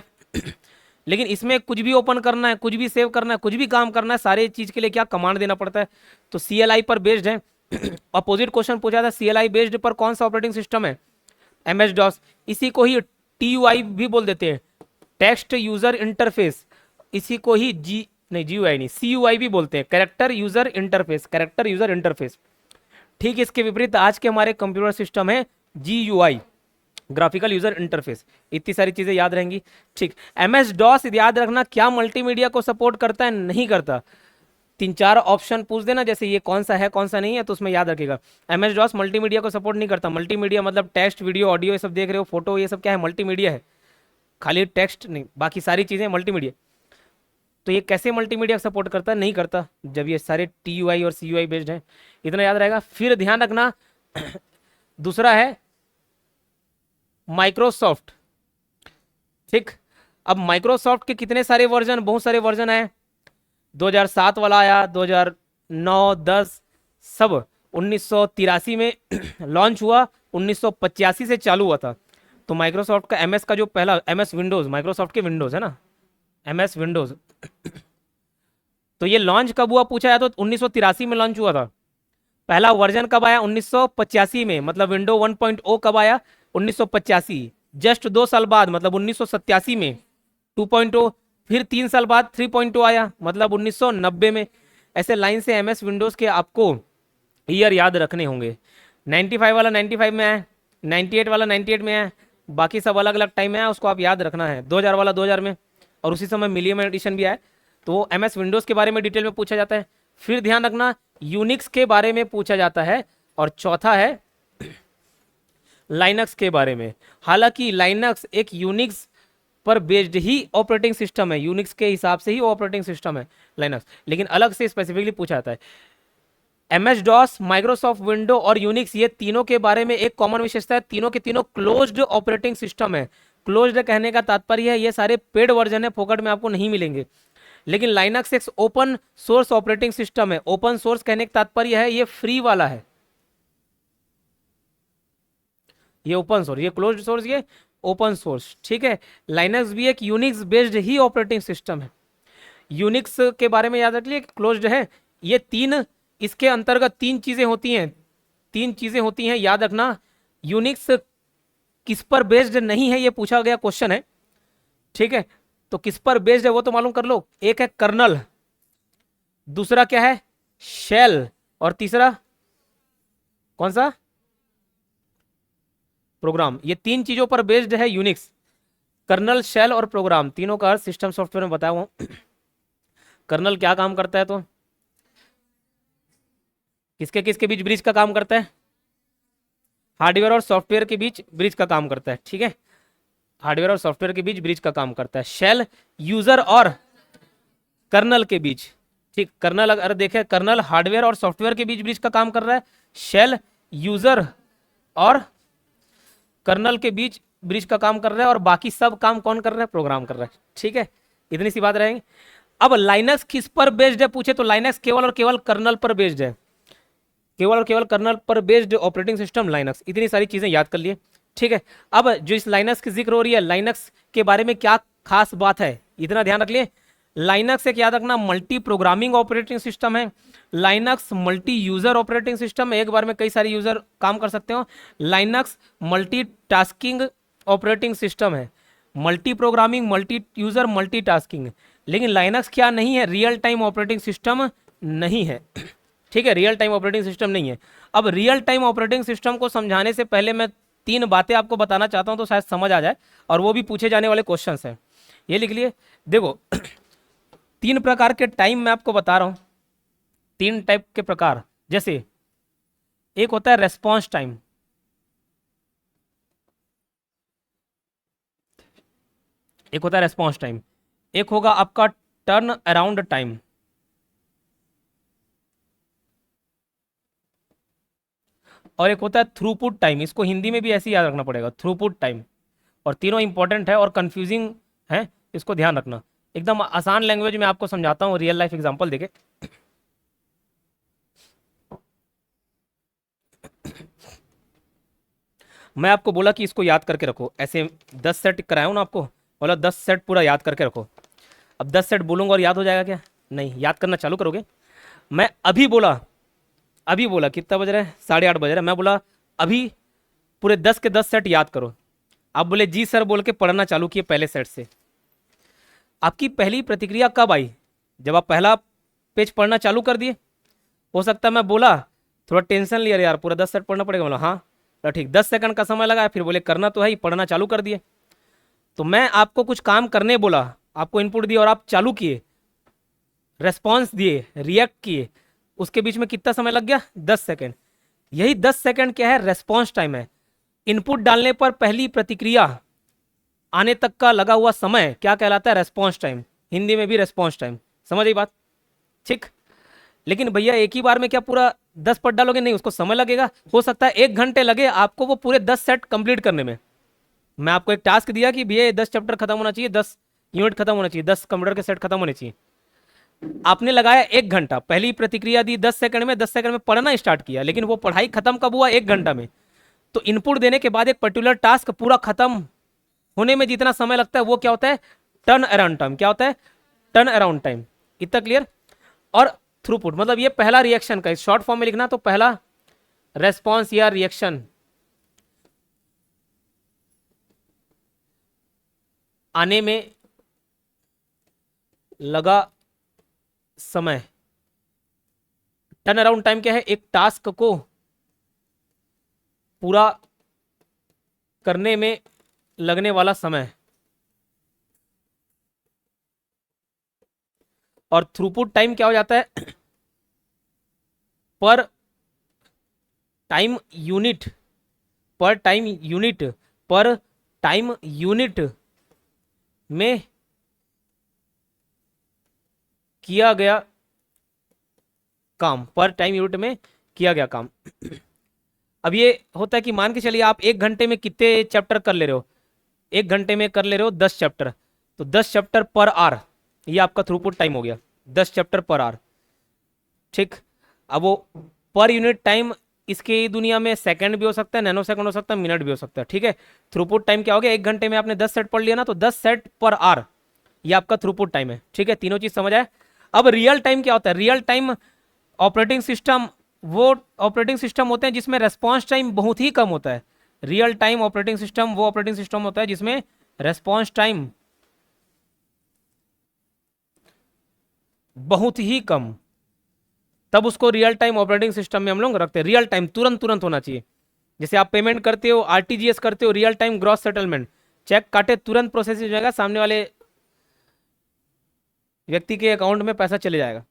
लेकिन इसमें कुछ भी ओपन करना है, कुछ भी सेव करना है, कुछ भी काम करना है, सारे चीज के लिए क्या कमांड देना पड़ता है। तो CLI पर बेस्ड है। अपोजिट क्वेश्चन पूछा था, CLI बेस्ड पर कौन सा ऑपरेटिंग सिस्टम है? MS-DOS। इसी को ही TUI भी बोल देते हैं, टेक्स्ट यूजर इंटरफेस। इसी को ही GUI नहीं, CUI भी बोलते हैं, character user interface, character user interface. ठीक इसके विपरीत आज के हमारे कंप्यूटर सिस्टम है GUI, ग्राफिकल यूजर इंटरफेस। इतनी सारी चीजें याद रहेंगी। ठीक, MS-DOS याद रखना क्या मल्टीमीडिया को सपोर्ट करता है, नहीं करता। 3-4 ऑप्शन पूछ देना, जैसे ये कौन सा है कौन सा नहीं है, तो उसमें याद रखेगा। MS-DOS मल्टीमीडिया को सपोर्ट नहीं करता। मल्टीमीडिया मतलब टेक्स्ट, वीडियो, ऑडियो, ये सब देख रहे हो, फोटो, ये सब क्या है? मल्टीमीडिया है। खाली टेक्स्ट नहीं, बाकी सारी चीजें मल्टीमीडिया। तो ये कैसे मल्टीमीडिया सपोर्ट करता है? नहीं करता, जब ये सारे TUI और CUI बेस्ड हैं। इतना याद रहेगा। फिर ध्यान रखना दूसरा है माइक्रोसॉफ्ट। ठीक, अब माइक्रोसॉफ्ट के कितने सारे वर्जन, बहुत सारे वर्जन आए। 2007 वाला आया, 2009, 10 सब 1983 में लॉन्च हुआ, 1985 से चालू हुआ था। तो माइक्रोसॉफ्ट का MS का जो पहला MS विंडोज, माइक्रोसॉफ्ट के विंडोज है ना, MS विंडोज। तो ये लॉन्च कब हुआ पूछा जाए तो 1983 में लॉन्च हुआ था। पहला वर्जन कब आया? 1985 में। मतलब विंडो 1.0 कब आया? 1985। जस्ट 2 साल बाद, मतलब 1987 में 2.0। फिर 3 साल बाद 3.0 आया, मतलब 1990 में। ऐसे लाइन से MS विंडोज के आपको ईयर याद रखने होंगे। 95 वाला 95 में आया, 98 वाला 98 में आया, बाकी सब अलग अलग टाइम में आया, उसको आप याद रखना है। 2000 वाला 2000 में, और उसी समय मिलियन एडिशन भी आया। तो MS विंडोज के बारे में डिटेल में पूछा जाता है। फिर ध्यान रखना यूनिक्स के बारे में पूछा जाता है। और चौथा है लाइनक्स के बारे में। हालांकि लाइनक्स एक यूनिक्स पर बेस्ड ही ऑपरेटिंग सिस्टम है, यूनिक्स के हिसाब से ही ऑपरेटिंग सिस्टम है लाइनक्स, लेकिन अलग से स्पेसिफिकली पूछा जाता है। MS-DOS, माइक्रोसॉफ्ट विंडो और यूनिक्स, ये तीनों के बारे में एक कॉमन विशेषता है, तीनों के तीनों क्लोज्ड ऑपरेटिंग सिस्टम है। क्लोज्ड कहने का तात्पर्य है ये सारे पेड वर्जन है, फोकट में आपको नहीं मिलेंगे। लेकिन लाइनक्स एक ओपन सोर्स ऑपरेटिंग सिस्टम है। ओपन सोर्स कहने का तात्पर्य है ये फ्री वाला है, ये ओपन सोर्स, ये क्लोज्ड सोर्स, ये ओपन सोर्स। ठीक है, लाइनक्स भी एक यूनिक्स बेस्ड ही ऑपरेटिंग सिस्टम है। यूनिक्स के बारे में याद रख लिए, क्लोज्ड है। ये तीन, इसके अंतर्गत 3 चीजें होती हैं, 3 चीजें होती हैं, याद रखना। यूनिक्स किस पर बेस्ड नहीं है, ये पूछा गया क्वेश्चन है। ठीक है, तो किस पर बेस्ड है वो तो मालूम कर लो। एक है कर्नल, दूसरा क्या है? शेल, और तीसरा कौन सा? प्रोग्राम। ये 3 चीजों पर बेस्ड है यूनिक्स, कर्नल, शेल और प्रोग्राम। तीनों का सिस्टम सॉफ्टवेयर में बताया हुआ। कर्नल क्या काम करता है? तो किसके किसके बीच ब्रिज का काम करता है? हार्डवेयर और सॉफ्टवेयर के बीच ब्रिज का काम करता है। ठीक है, हार्डवेयर और सॉफ्टवेयर के बीच ब्रिज का काम करता है। शेल यूजर और कर्नल के बीच। ठीक, कर्नल अगर देखें, कर्नल हार्डवेयर और सॉफ्टवेयर के बीच ब्रिज का काम कर रहा है। शेल यूजर और कर्नल के बीच ब्रिज का काम कर रहा है, और बाकी सब काम कौन कर रहा है? प्रोग्राम कर रहा है। ठीक है, इतनी सी बात रहेगी। अब लाइनक्स किस पर बेस्ड है पूछे तो लाइनक्स केवल और केवल कर्नल पर बेस्ड है, केवल और केवल कर्नल पर बेस्ड ऑपरेटिंग सिस्टम लाइनक्स। इतनी सारी चीजें याद कर लिए। ठीक है, अब जो इस लाइनक्स की जिक्र हो रही है, लाइनक्स के बारे में क्या खास बात है, इतना ध्यान रख लिए। लाइनक्स एक याद रखना मल्टी प्रोग्रामिंग ऑपरेटिंग सिस्टम है। Linux multi user operating system है, एक बार में कई सारे यूजर काम कर सकते हो। Linux multi tasking operating system है। Multi programming, multi user, multi tasking. लेकिन लाइनक्स क्या नहीं है? रियल टाइम ऑपरेटिंग सिस्टम नहीं है। ठीक है, रियल टाइम ऑपरेटिंग सिस्टम नहीं है। अब रियल टाइम ऑपरेटिंग सिस्टम को समझाने से पहले मैं 3 बातें आपको बताना चाहता हूं, तो शायद समझ आ जाए, और वो भी पूछे जाने वाले क्वेश्चंस हैं। ये लिख लिए, देखो 3 प्रकार के टाइम मैं आपको बता रहा हूं, 3 टाइप के प्रकार। जैसे एक होता है रेस्पॉन्स टाइम, एक होता है रेस्पॉन्स टाइम, एक होगा आपका टर्न अराउंड टाइम, और एक होता है थ्रूपुट टाइम। इसको हिंदी में भी ऐसे ही याद रखना पड़ेगा, थ्रूपुट टाइम। और तीनों इंपॉर्टेंट है और कंफ्यूजिंग है, इसको ध्यान रखना। एकदम आसान लैंग्वेज में आपको समझाता हूँ, रियल लाइफ एग्जांपल देके। मैं आपको बोला कि इसको याद करके रखो, ऐसे 10 सेट कराया हूँ ना आपको, बोला 10 सेट पूरा याद करके रखो। अब 10 सेट बोलूंगा और याद हो जाएगा क्या? नहीं, याद करना चालू करोगे। मैं अभी बोला कितना बज रहा है, 8:30 बज रहा है, मैं बोला अभी पूरे 10 के 10 सेट याद करो। आप बोले जी सर बोल के पढ़ना चालू किए पहले सेट से। आपकी पहली प्रतिक्रिया कब आई? जब आप पहला पेज पढ़ना चालू कर दिए। हो सकता है मैं बोला थोड़ा टेंशन लिया यार, पूरा 10 सेट पढ़ना पड़ेगा। बोला हाँ, तो ठीक, 10 सेकंड का समय लगा, फिर बोले करना तो है ही, पढ़ना चालू कर दिए। तो मैं आपको कुछ काम करने बोला, आपको इनपुट दिया और आप चालू किए, रेस्पॉन्स दिए, रिएक्ट किए, उसके बीच में कितना समय लग गया? 10 सेकंड। यही 10 सेकंड क्या है? रेस्पॉन्स टाइम है। इनपुट डालने पर पहली प्रतिक्रिया आने तक का लगा हुआ समय क्या कहलाता है? Response time. हिंदी में भी रेस्पॉन्स टाइम। समझ आई बात? ठीक। लेकिन भैया एक ही बार में क्या पूरा 10 पढ़ डालोगे? नहीं, उसको समय लगेगा। हो सकता है 1 घंटे लगे आपको वो पूरे 10 सेट कंप्लीट करने में। मैं आपको एक टास्क दिया कि भैया 10 चैप्टर खत्म होना चाहिए, 10 यूनिट खत्म होना चाहिए, 10 कंप्यूटर के सेट खत्म होने चाहिए। आपने लगाया 1 घंटा, पहली प्रतिक्रिया दी 10 सेकंड में, 10 सेकंड में पढ़ना स्टार्ट किया, लेकिन वो पढ़ाई खत्म कब हुआ? 1 घंटा में। तो इनपुट देने के बाद एक पर्टिकुलर टास्क पूरा खत्म होने में जितना समय लगता है वो क्या होता है? Turn around time. क्या होता है? Turn around time. इतना क्लियर? और थ्रूपुट मतलब ये पहला रिएक्शन का, शॉर्ट फॉर्म में लिखना तो पहला रेस्पॉन्स या रिएक्शन आने में लगा समय। टर्न अराउंड टाइम क्या है? एक टास्क को पूरा करने में लगने वाला समय। और थ्रूपुट टाइम क्या हो जाता है? पर टाइम यूनिट, पर टाइम यूनिट, पर टाइम यूनिट में किया गया काम, पर टाइम यूनिट में किया गया काम। अब ये होता है कि मान के चलिए आप 1 घंटे में कितने चैप्टर कर ले रहे हो? 1 घंटे में कर ले रहे हो 10 चैप्टर, तो 10 चैप्टर पर आवर, ये आपका थ्रूपुट टाइम हो गया, 10 चैप्टर पर आवर। ठीक। अब वो पर यूनिट टाइम इसकी दुनिया में सेकंड भी हो सकता है, नैनो सेकंड हो सकता है, मिनट भी हो सकता है। ठीक है। थ्रूपुट टाइम क्या हो गया? 1 घंटे में आपने 10 सेट पढ़ लिया ना, तो 10 सेट पर आवर ये आपका थ्रूपुट टाइम है। ठीक है, तीनों चीज समझ आए। अब रियल टाइम क्या होता है? रियल टाइम ऑपरेटिंग सिस्टम, वो ऑपरेटिंग सिस्टम होते हैं जिसमें रेस्पॉन्स टाइम बहुत ही कम होता है। रियल टाइम ऑपरेटिंग सिस्टम वो ऑपरेटिंग सिस्टम होता है जिसमें रेस्पॉन्स टाइम बहुत ही कम, तब उसको रियल टाइम ऑपरेटिंग सिस्टम में हम लोग रखते हैं। रियल टाइम तुरंत तुरंत होना चाहिए। जैसे आप पेमेंट करते हो, आरटीजीएस करते हो, real time gross settlement, cheque काटे तुरंत प्रोसेस हो जाएगा, सामने वाले व्यक्ति के अकाउंट में पैसा चले जाएगा।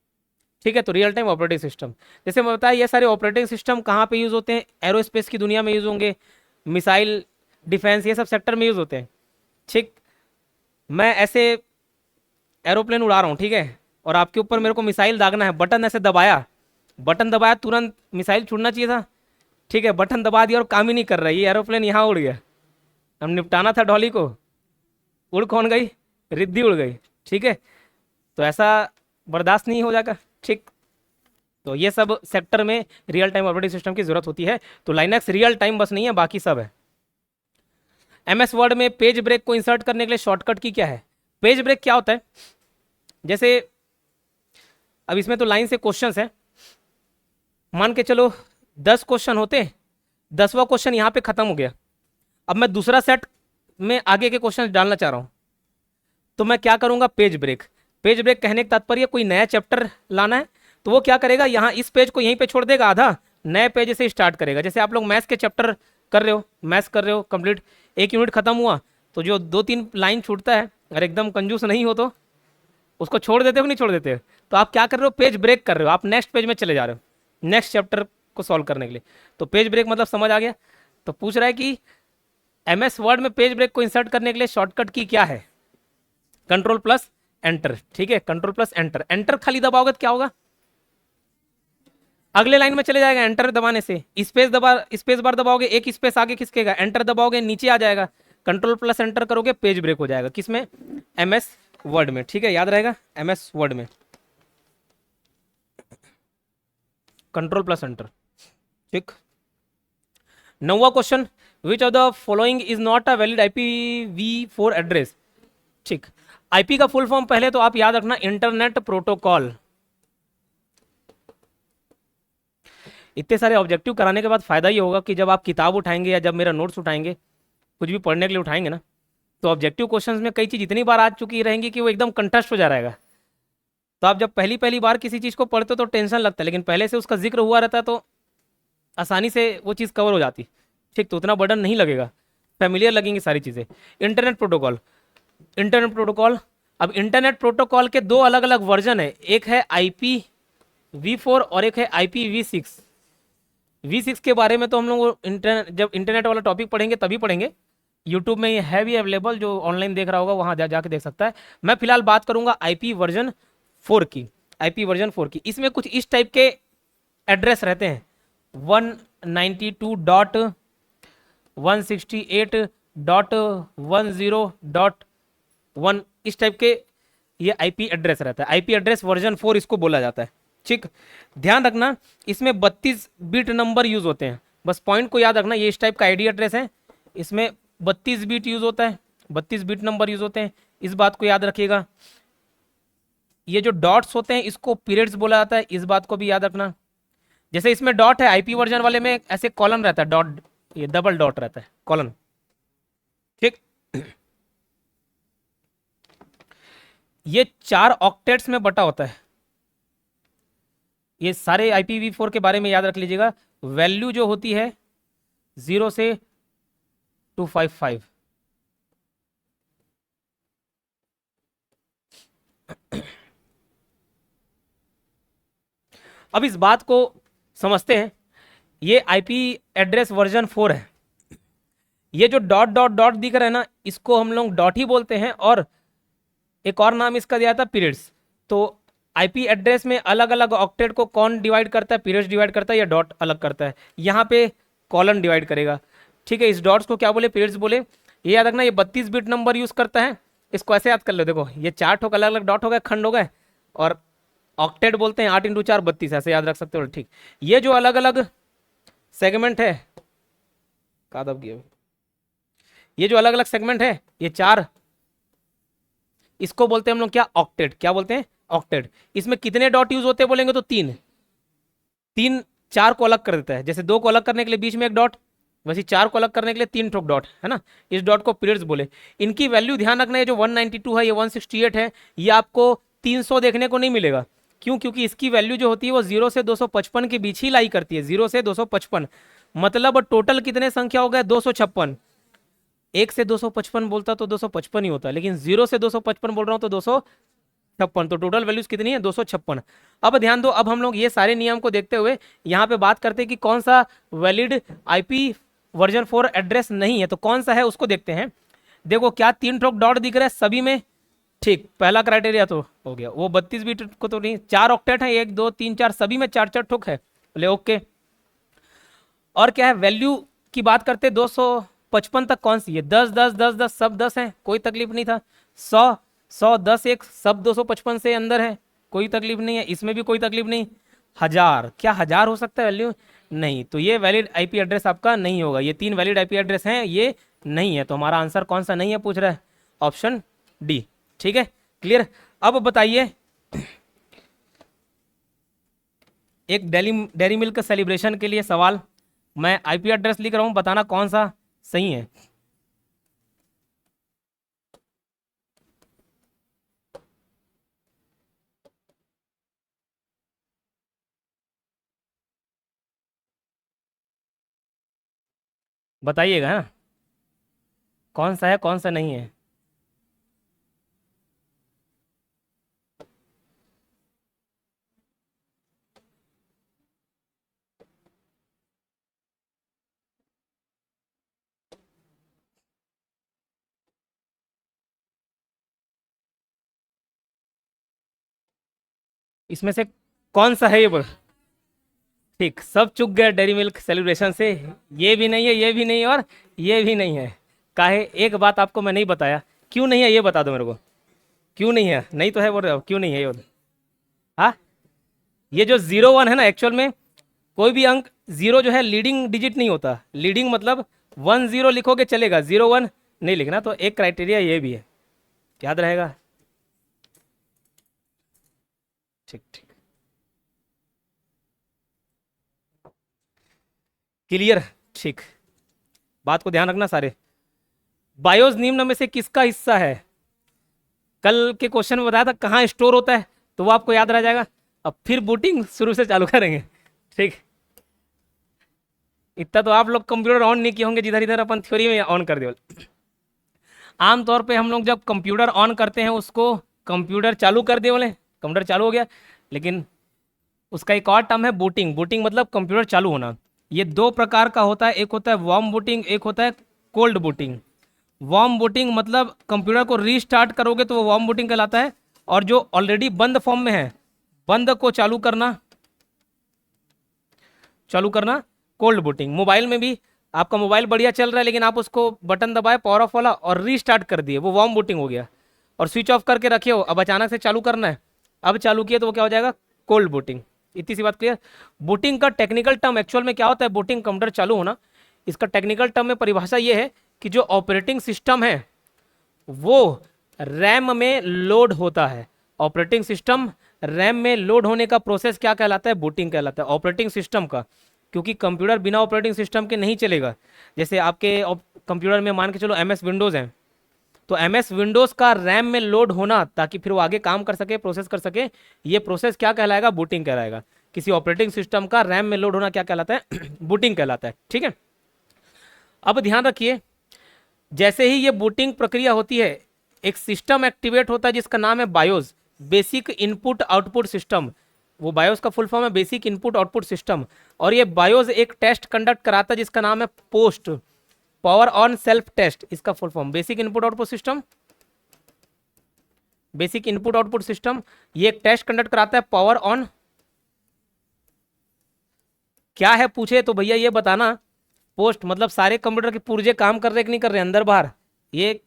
ठीक है, तो रियल टाइम ऑपरेटिंग सिस्टम। जैसे मैं बताया ये सारे ऑपरेटिंग सिस्टम कहाँ पे यूज होते हैं? एरोस्पेस की दुनिया में यूज होंगे, मिसाइल डिफेंस ये सब सेक्टर में यूज होते हैं। ठीक। मैं ऐसे एरोप्लेन उड़ा रहा हूँ, ठीक है, और आपके ऊपर मेरे को मिसाइल दागना है, बटन ऐसे दबाया, बटन दबाया, तुरंत मिसाइल छूटना चाहिए था। ठीक है, बटन दबा दिया और काम ही नहीं कर रहा है, ये एरोप्लेन यहाँ उड़ गया। हम निपटाना था डॉली को, उड़ कौन गई? रिद्धि उड़ गई। ठीक है, तो ऐसा बर्दाश्त नहीं हो जाएगा। ठीक। तो ये सब सेक्टर में रियल टाइम ऑपरेटिंग सिस्टम की जरूरत होती है। तो लाइनक्स रियल टाइम बस नहीं है, बाकी सब है। एमएस वर्ड में पेज ब्रेक को इंसर्ट करने के लिए शॉर्टकट की क्या है? पेज ब्रेक क्या होता है? जैसे अब इसमें तो लाइन से क्वेश्चंस है, मान के चलो 10 क्वेश्चन होते, 10वां क्वेश्चन यहाँ पे खत्म हो गया। अब मैं दूसरा सेट में आगे के क्वेश्चन डालना चाह रहा हूँ, तो मैं क्या करूंगा? Page break. पेज ब्रेक कहने का तात्पर्य कोई नया चैप्टर लाना है, तो वो क्या करेगा? यहाँ इस पेज को यहीं पे छोड़ देगा, आधा नए पेज से स्टार्ट करेगा। जैसे आप लोग मैथ्स के चैप्टर कर रहे हो, मैथ्स कर रहे हो कंप्लीट, एक यूनिट खत्म हुआ, तो जो 2-3 लाइन छूटता है, अगर एकदम कंजूस नहीं हो तो उसको छोड़ देते हो, नहीं छोड़ देते हो? तो आप क्या कर रहे हो? पेज ब्रेक कर रहे हो, आप नेक्स्ट पेज में चले जा रहे हो नेक्स्ट चैप्टर को सॉल्व करने के लिए। तो पेज ब्रेक मतलब समझ आ गया? तो पूछ रहा है कि एमएस वर्ड में पेज ब्रेक को इंसर्ट करने के लिए शॉर्टकट की क्या है? Control plus enter. ठीक है, कंट्रोल प्लस एंटर। एंटर खाली दबाओगे तो क्या होगा? अगले लाइन में चले जाएगा एंटर दबाने से। स्पेस बार दबाओगे, एक स्पेस आगे खिसकेगा, एंटर दबाओगे नीचे आ जाएगा। कंट्रोल प्लस एंटर करोगे पेज ब्रेक हो जाएगा, किसमें, MS वर्ड में, ठीक है, याद रहेगा MS वर्ड में, कंट्रोल प्लस एंटर, ठीक। 9वां question, which of the following is not a valid IPv4 address, ठीक। IP का फुल फॉर्म पहले तो आप याद रखना, इंटरनेट प्रोटोकॉल। इतने सारे ऑब्जेक्टिव कराने के बाद फायदा ये होगा कि जब आप किताब उठाएंगे या जब मेरा नोट्स उठाएंगे, कुछ भी पढ़ने के लिए उठाएंगे ना, तो ऑब्जेक्टिव क्वेश्चंस में कई चीज इतनी बार आ चुकी रहेंगी कि वो एकदम कंठस्थ हो जा रहेगा। तो आप जब पहली पहली बार किसी चीज को पढ़ते हो तो टेंशन लगता है, लेकिन पहले से उसका जिक्र हुआ रहता है तो आसानी से वो चीज़ कवर हो जाती, ठीक। तो उतना बर्डन नहीं लगेगा, फेमिलियर लगेंगी सारी चीज़ें। इंटरनेट प्रोटोकॉल, इंटरनेट प्रोटोकॉल, अब इंटरनेट प्रोटोकॉल के दो अलग अलग वर्जन है, एक है IPv4 और एक है IPv6। V6 के बारे में तो हम लोग जब इंटरनेट वाला टॉपिक पढ़ेंगे तभी पढ़ेंगे, यूट्यूब में ये है भी अवेलेबल, जो ऑनलाइन देख रहा होगा वहाँ जाके देख सकता है। मैं फिलहाल बात करूंगा IP वर्जन 4 की, IP वर्जन 4 की। इसमें कुछ इस टाइप के एड्रेस रहते हैं, 192.168.10.1 इस टाइप के ये IP एड्रेस रहता है। IP एड्रेस वर्जन 4 इसको बोला जाता है, ठीक। ध्यान रखना इसमें 32 बिट नंबर यूज होते हैं, बस पॉइंट को याद रखना, ये इस टाइप का ID एड्रेस है, इसमें 32 बिट यूज होता है, 32 बिट नंबर यूज होते हैं, इस बात को याद रखिएगा। ये जो डॉट्स होते हैं इसको पीरियड्स बोला जाता है, इस बात को भी याद रखना। जैसे इसमें डॉट है, IP वर्जन वाले में ऐसे कॉलन रहता है, डॉट, ये डबल डॉट रहता है, कॉलन, ठीक। ये 4 ऑक्टेट्स में बटा होता है। ये सारे IPv4 के बारे में याद रख लीजिएगा। वैल्यू जो होती है 0 से 255, अब इस बात को समझते हैं। ये IP एड्रेस वर्जन 4 है, ये जो डॉट डॉट डॉट दिख रहा है ना, इसको हम लोग डॉट ही बोलते हैं, और एक और नाम इसका दिया था पीरियड्स। तो IP एड्रेस में अलग अलग ऑक्टेट को कौन डिवाइड करता है, पीरियड्स डिवाइड करता है या डॉट अलग करता है, यहाँ पे कॉलन डिवाइड करेगा, ठीक है। इस डॉट्स को क्या बोले, पीरियड्स बोले। ये याद रखना, ये 32 बिट नंबर यूज करता है, इसको ऐसे याद कर लो, देखो ये 4 ठोक अलग अलग डॉट हो गए, खंड हो गए, और ऑक्टेट बोलते हैं 8 × 4 32, ऐसे याद रख सकते हो, ठीक। ये जो अलग अलग सेगमेंट है, का दब गया, ये जो अलग अलग सेगमेंट है, ये 4, इसको बोलते हैं हम लोग क्या, ऑक्टेट। क्या बोलते हैं, ऑक्टेट। इसमें कितने डॉट यूज होते हैं बोलेंगे तो 3, 4 को अलग कर देता है। जैसे 2 को अलग करने के लिए बीच में एक डॉट, वैसे 4 को अलग करने के लिए 3 ठोक डॉट है ना, इस डॉट को पीरियड्स बोले। इनकी वैल्यू ध्यान रखना है, जो 192 है, ये 168 है, ये आपको 300 देखने को नहीं मिलेगा। क्यों, क्योंकि इसकी वैल्यू जो होती है वो 0 से 255 के बीच ही लाई करती है, 0 से 255, मतलब टोटल कितने संख्या हो गए, 256। 1 से 255 बोलता तो 255 ही होता है, लेकिन 0 से 255 बोल रहा हूं तो 256, तो टोटल वैल्यूज कितनी है, 256। अब ध्यान दो, अब हम लोग ये सारे नियम को देखते हुए यहाँ पे बात करते हैं कि कौन सा वैलिड IP वर्जन 4 एड्रेस नहीं है, तो कौन सा है उसको देखते हैं। देखो क्या 3 ठोक डॉट दिख रहा है सभी में, ठीक, पहला क्राइटेरिया तो हो गया। वो 32 बिट को तो नहीं, 4 ऑक्टेट है, 1 2 3 4, सभी में 4 ठोक है, बोले ओके। और क्या है, वैल्यू की बात करते 255 तक कौन सी है, 10 10 10 10 सब 10 है, कोई तकलीफ नहीं था। 100 100 10 1 सब 255 से अंदर है, कोई तकलीफ नहीं है, इसमें भी कोई तकलीफ नहीं। 1000, क्या 1000 हो सकता है वैल्यू, नहीं, तो ये वैलिड IP एड्रेस आपका नहीं होगा। ये 3 वैलिड IP एड्रेस हैं, ये नहीं है, तो हमारा आंसर कौन सा नहीं है पूछ रहा है, ऑप्शन डी, ठीक है, क्लियर। अब बताइए, एक डेयरी मिल्क सेलिब्रेशन के लिए सवाल, मैं IP एड्रेस लिख रहा हूं, बताना कौन सा सही है। बताइएगा ना, कौन सा है कौन सा नहीं है। इसमें से कौन सा है ये बोल, ठीक, सब चुक गए डेयरी मिल्क सेलिब्रेशन से, ये भी नहीं है, ये भी नहीं है, और ये भी नहीं है, काहे, एक बात आपको मैं नहीं बताया, क्यों नहीं है ये बता दो मेरे को, क्यों नहीं है, नहीं तो है बोल रहे हो, क्यों नहीं है ये बोल। हाँ, ये जो 0 1 है ना, एक्चुअल में कोई भी अंक जीरो जो है लीडिंग डिजिट नहीं होता, लीडिंग मतलब 1 0 लिखोगे चलेगा, 0 1 नहीं लिखना, तो एक क्राइटेरिया ये भी है, याद रहेगा। ठीक ठीक, क्लियर, ठीक, बात को ध्यान रखना सारे। बायोस निम्न में से किसका हिस्सा है? कल के क्वेश्चन में बताया था कहाँ स्टोर होता है, तो वो आपको याद रह जाएगा। अब फिर बूटिंग शुरू से चालू करेंगे, ठीक। इतना तो आप लोग कंप्यूटर ऑन नहीं किए होंगे, जिधर इधर अपन थ्योरी में ऑन कर दियो। आमतौर पे हम लोग जब कंप्यूटर ऑन करते हैं उसको कंप्यूटर चालू कर दिए बोले, कंप्यूटर चालू हो गया, लेकिन उसका एक और टर्म है बूटिंग। बूटिंग मतलब कंप्यूटर चालू होना। ये दो प्रकार का होता है, एक होता है वार्म बूटिंग, एक होता है कोल्ड बूटिंग। वार्म बूटिंग मतलब कंप्यूटर को रीस्टार्ट करोगे तो वो वार्म बूटिंग कहलाता है, और जो ऑलरेडी बंद फॉर्म में है, बंद को चालू करना कोल्ड बूटिंग। मोबाइल में भी आपका मोबाइल बढ़िया चल रहा है, लेकिन आप उसको बटन दबाए पावर ऑफ वाला और रीस्टार्ट कर दिए, वो वार्म बूटिंग हो गया। और स्विच ऑफ करके रखे हो, अब अचानक से चालू करना है, अब चालू किया तो वो क्या हो जाएगा, कोल्ड बूटिंग। इतनी सी बात क्लियर। बूटिंग का टेक्निकल टर्म एक्चुअल में क्या होता है, बूटिंग कंप्यूटर चालू होना, इसका टेक्निकल टर्म में परिभाषा ये है कि जो ऑपरेटिंग सिस्टम है वो रैम में लोड होता है। ऑपरेटिंग सिस्टम रैम में लोड होने का प्रोसेस क्या कहलाता है, बूटिंग कहलाता है, ऑपरेटिंग सिस्टम का। क्योंकि कंप्यूटर बिना ऑपरेटिंग सिस्टम के नहीं चलेगा। जैसे आपके कंप्यूटर में मान के चलो MS विंडोज़ हैं, तो MS विंडोज़ का रैम में लोड होना ताकि फिर वो आगे काम कर सके, प्रोसेस कर सके, ये प्रोसेस क्या कहलाएगा, बूटिंग कहलाएगा। किसी ऑपरेटिंग सिस्टम का रैम में लोड होना क्या कहलाता है, बूटिंग कहलाता है, ठीक है। अब ध्यान रखिए, जैसे ही ये बूटिंग प्रक्रिया होती है, एक सिस्टम एक्टिवेट होता है जिसका नाम है BIOS, basic input output system. वो बायोस का फुल फॉर्म है बेसिक इनपुट आउटपुट सिस्टम। और ये बायोस एक टेस्ट कंडक्ट कराता है जिसका नाम है post, power on self test, इसका full form basic input output system. Basic input output system ये एक टेस्ट कंडक्ट कराता है पावर ऑन, क्या है पूछे तो भैया ये बताना। पोस्ट मतलब सारे कंप्यूटर के पुर्जे काम कर रहे कि नहीं कर रहे, अंदर बाहर, ये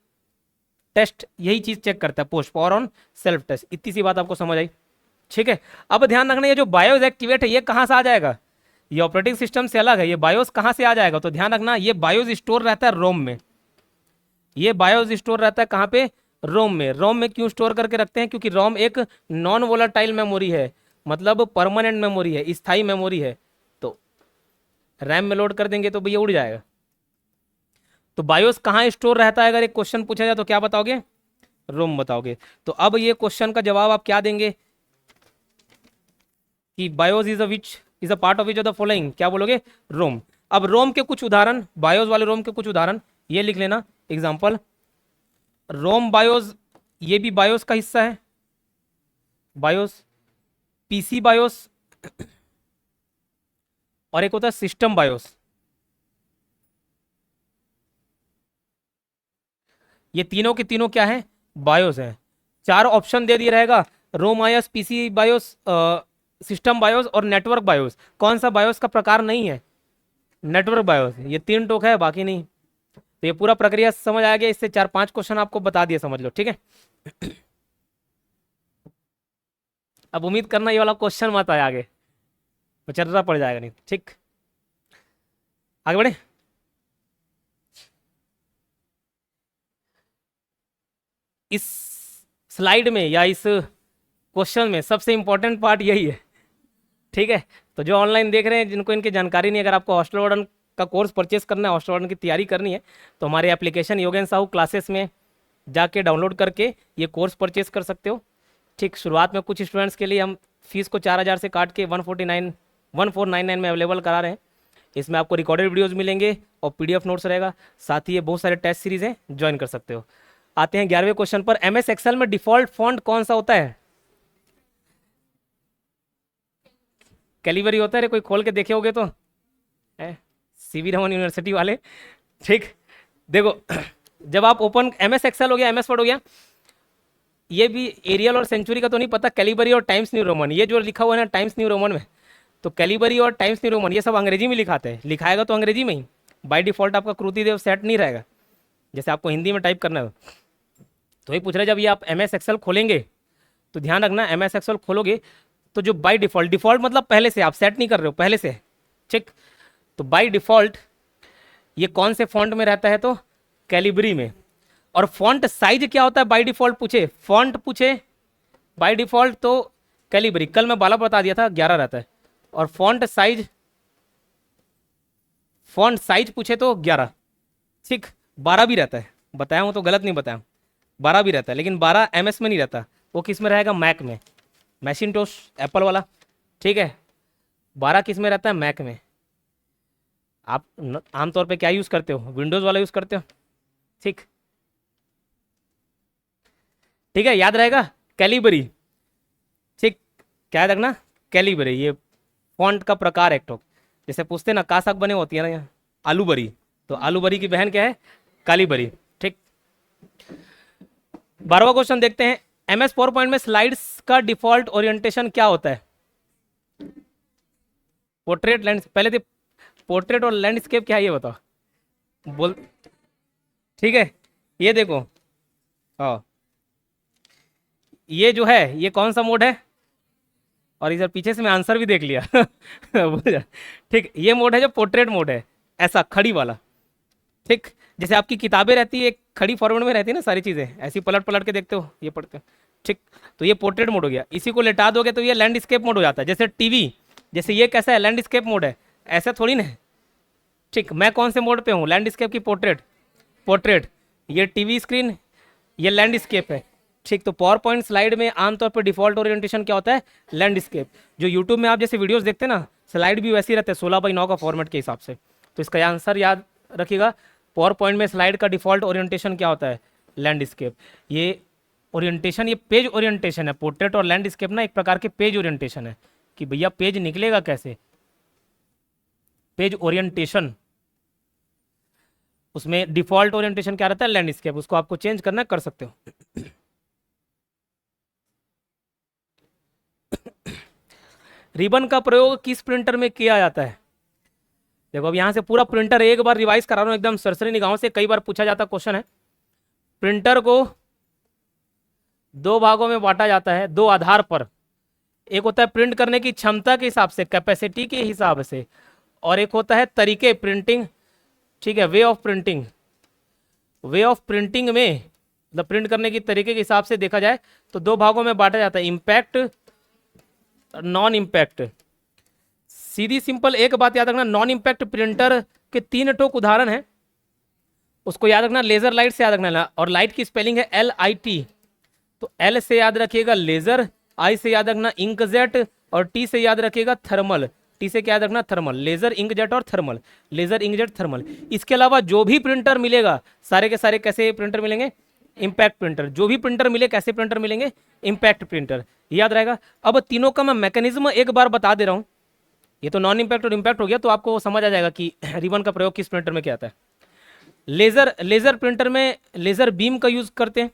टेस्ट यही चीज चेक करता है, post power on self test. इतनी सी बात आपको समझ आई, ठीक है। अब ध्यान रखना, ये जो बायोस एक्टिवेट है ये कहाँ से आ जाएगा, ये ऑपरेटिंग सिस्टम से अलग है, ये बायोस कहाँ से आ जाएगा, तो ध्यान रखना ये बायोस स्टोर रहता है रोम में। ये बायोस स्टोर रहता है कहाँ पे, रोम में। रोम में क्यों स्टोर करके रखते हैं, क्योंकि रोम एक नॉन वोलाटाइल मेमोरी है, मतलब परमानेंट मेमोरी है, स्थायी मेमोरी है। तो रैम में लोड कर देंगे तो भैया उड़ जाएगा। तो बायोस कहाँ स्टोर रहता है, अगर एक क्वेश्चन पूछा जाए तो क्या बताओगे, रोम बताओगे। तो अब ये क्वेश्चन का जवाब आप क्या देंगे कि BIOS is a part of which of the following, क्या बोलोगे, रोम। अब रोम के कुछ उदाहरण, बायोस वाले रोम के कुछ उदाहरण ये लिख लेना। एग्जांपल, रोम बायोस, ये भी बायोस का हिस्सा है, बायोस, PC बायोस, और एक होता है सिस्टम बायोस। ये तीनों के तीनों क्या है, बायोस है। चार ऑप्शन दे दिया रहेगा, ROM BIOS, PC BIOS, system BIOS और नेटवर्क बायोस। कौन सा बायोस का प्रकार नहीं है, नेटवर्क बायोस। ये 3 टोक है, बाकी नहीं। तो ये पूरा प्रक्रिया समझ आ गया, इससे 4-5 क्वेश्चन आपको बता दिए, समझ लो, ठीक है। अब उम्मीद करना ये वाला क्वेश्चन मत आए आगे, चर्चा पड़ जाएगा नहीं, ठीक। आगे बढ़े। इस स्लाइड में या इस क्वेश्चन में सबसे इंपॉर्टेंट पार्ट यही है, ठीक है। तो जो ऑनलाइन देख रहे हैं, जिनको इनकी जानकारी नहीं, अगर आपको हॉस्टल वार्डन का कोर्स परचेस करना है, हॉस्टल वार्डन की तैयारी करनी है, तो हमारे एप्लीकेशन योगेन साहू क्लासेस में जाके डाउनलोड करके ये कोर्स परचेस कर सकते हो, ठीक। शुरुआत में कुछ स्टूडेंट्स के लिए हम फीस को 4000 से काट के 1499 में अवेलेबल करा रहे हैं। इसमें आपको रिकॉर्डेड वीडियोज़ मिलेंगे और PDF नोट्स रहेगा, साथ ही ये बहुत सारे टेस्ट सीरीज हैं, ज्वाइन कर सकते हो। आते हैं 11वें क्वेश्चन पर। MS एक्सेल में डिफॉल्ट फॉन्ट कौन सा होता है, कैलिबरी होता है रे, कोई खोल के देखे होगे तो, CV रमन यूनिवर्सिटी वाले, ठीक। देखो, जब आप ओपन MS एक्सेल हो गया, MS वर्ड हो गया, ये भी एरियल और सेंचुरी का तो नहीं पता, कैलिबरी और टाइम्स न्यू रोमन, ये जो लिखा हुआ है ना टाइम्स न्यू रोमन में, तो कैलिबरी और टाइम्स न्यू रोमन ये सब अंग्रेजी में लिखाते हैं, लिखाएगा तो अंग्रेजी में ही, बाय डिफॉल्ट आपका कृतिदेव सेट नहीं रहेगा, जैसे आपको हिंदी में टाइप करना है तो ये पूछ रहे हैं, जब ये आप एम एस एक्सेल खोलेंगे तो ध्यान रखना, एम एस एक्सेल खोलोगे तो जो बाय डिफ़ॉल्ट, डिफ़ॉल्ट मतलब पहले से आप सेट नहीं कर रहे हो, पहले से, ठीक। तो बाय डिफ़ॉल्ट ये कौन से फॉन्ट में रहता है, तो कैलिबरी में। और फॉन्ट साइज क्या होता है बाय डिफ़ॉल्ट पूछे, फॉन्ट पूछे बाय डिफ़ॉल्ट तो कैलिबरी, कल मैं 12 बता दिया था 11 रहता है। और फॉन्ट साइज पूछे तो 11, ठीक। 12 भी रहता है, बताया हूँ तो गलत नहीं बताया, 12 भी रहता है, लेकिन 12 एमएस में नहीं रहता, वो किस में रहेगा, मैक में, मैकिंटोश एप्पल वाला, ठीक है। 12 किस में रहता है, मैक में। आप आमतौर पे क्या यूज़ करते हो, विंडोज़ वाला यूज़ करते हो, ठीक। ठीक है, याद रहेगा कैलिबरी, ठीक। क्या याद रखना, कैलिबरी, ये फॉन्ट का प्रकार एक ठोक, जैसे पूछते ना का साग बने होती है ना यहाँ, आलू बरी, तो आलू बरी की बहन क्या है, काली बरी, ठीक। 12वां क्वेश्चन देखते हैं, एमएस पावर पॉइंट में स्लाइड्स का डिफॉल्ट ओरिएंटेशन क्या होता है, पोर्ट्रेट, लैंड, पहले तो पोर्ट्रेट और लैंडस्केप क्या है ये बताओ, बोल, ठीक है। ये देखो, हाँ, ये जो है ये कौन सा मोड है, और इधर पीछे से मैं आंसर भी देख लिया बोल जा। ठीक, ये मोड है जो पोर्ट्रेट मोड है, ऐसा खड़ी वाला, ठीक। जैसे आपकी किताबें रहती है एक खड़ी फॉर्मेट में रहती है ना, सारी चीज़ें ऐसी पलट पलट के देखते हो, ये पढ़ते हो, ठीक। तो ये पोर्ट्रेट मोड हो गया, इसी को लेटा दोगे तो ये लैंडस्केप मोड हो जाता है। जैसे टीवी, जैसे ये कैसा है, लैंडस्केप मोड है, ऐसा थोड़ी ना है, ठीक। मैं कौन से मोड पे हूँ, लैंडस्केप की पोर्ट्रेट, पोर्ट्रेट, ये टीवी स्क्रीन, ये लैंडस्केप है, ठीक। तो पावर पॉइंट स्लाइड में आमतौर पर डिफॉल्ट ओरिएंटेशन क्या होता है, लैंडस्केप। जो यूट्यूब में आप जैसे वीडियोस देखते हैं ना, स्लाइड भी वैसे ही रहते हैं 16:9 का फॉर्मेट के हिसाब से। तो इसका आंसर याद रखिएगा, पावर पॉइंट में स्लाइड का डिफॉल्ट ओरिएंटेशन क्या होता है, लैंडस्केप। ये ओरिएंटेशन, ये पेज ओरिएंटेशन है, पोर्ट्रेट और लैंडस्केप ना एक प्रकार के पेज ओरिएंटेशन है, कि भैया पेज निकलेगा कैसे, पेज ओरिएंटेशन, उसमें डिफॉल्ट ओरिएंटेशन क्या रहता है, लैंडस्केप। उसको आपको चेंज करना कर सकते हो। रिबन का प्रयोग किस प्रिंटर में किया जाता है, देखो अब यहां से पूरा प्रिंटर एक बार रिवाइज करा रहा हूं एकदम सरसरी निगाहों से, कई बार पूछा जाता क्वेश्चन है। प्रिंटर को 2 भागों में बांटा जाता है, 2 आधार पर। एक होता है प्रिंट करने की क्षमता के हिसाब से, कैपेसिटी के हिसाब से, और एक होता है तरीके, प्रिंटिंग, ठीक है, way of printing. Way of printing में मतलब प्रिंट करने की तरीके के हिसाब से देखा जाए तो 2 भागों में बांटा जाता है, इम्पैक्ट, नॉन इम्पैक्ट। सीधी सिंपल एक बात याद रखना, नॉन इम्पैक्ट प्रिंटर के 3 ठोक उदाहरण है, उसको याद रखना, लेजर लाइट से याद रखना, और लाइट की स्पेलिंग है LIT। तो L से याद रखिएगा लेजर, I से याद रखना इंकजेट, और T से याद रखिएगा थर्मल। T से क्या याद रखना, थर्मल, लेजर, इंकजेट और थर्मल, लेजर, इंकजेट, थर्मल। इसके अलावा जो भी प्रिंटर मिलेगा सारे के सारे कैसे प्रिंटर मिलेंगे, इम्पैक्ट प्रिंटर। जो भी प्रिंटर मिले कैसे प्रिंटर मिलेंगे, इम्पैक्ट प्रिंटर, याद रहेगा। अब तीनों का मैं मैकेनिज्म एक बार बता दे रहा हूँ, ये तो नॉन इम्पैक्ट और इम्पैक्ट हो गया, तो आपको समझ आ जाएगा कि रिबन का प्रयोग किस प्रिंटर में क्या आता है। लेजर प्रिंटर में लेजर बीम का यूज करते हैं,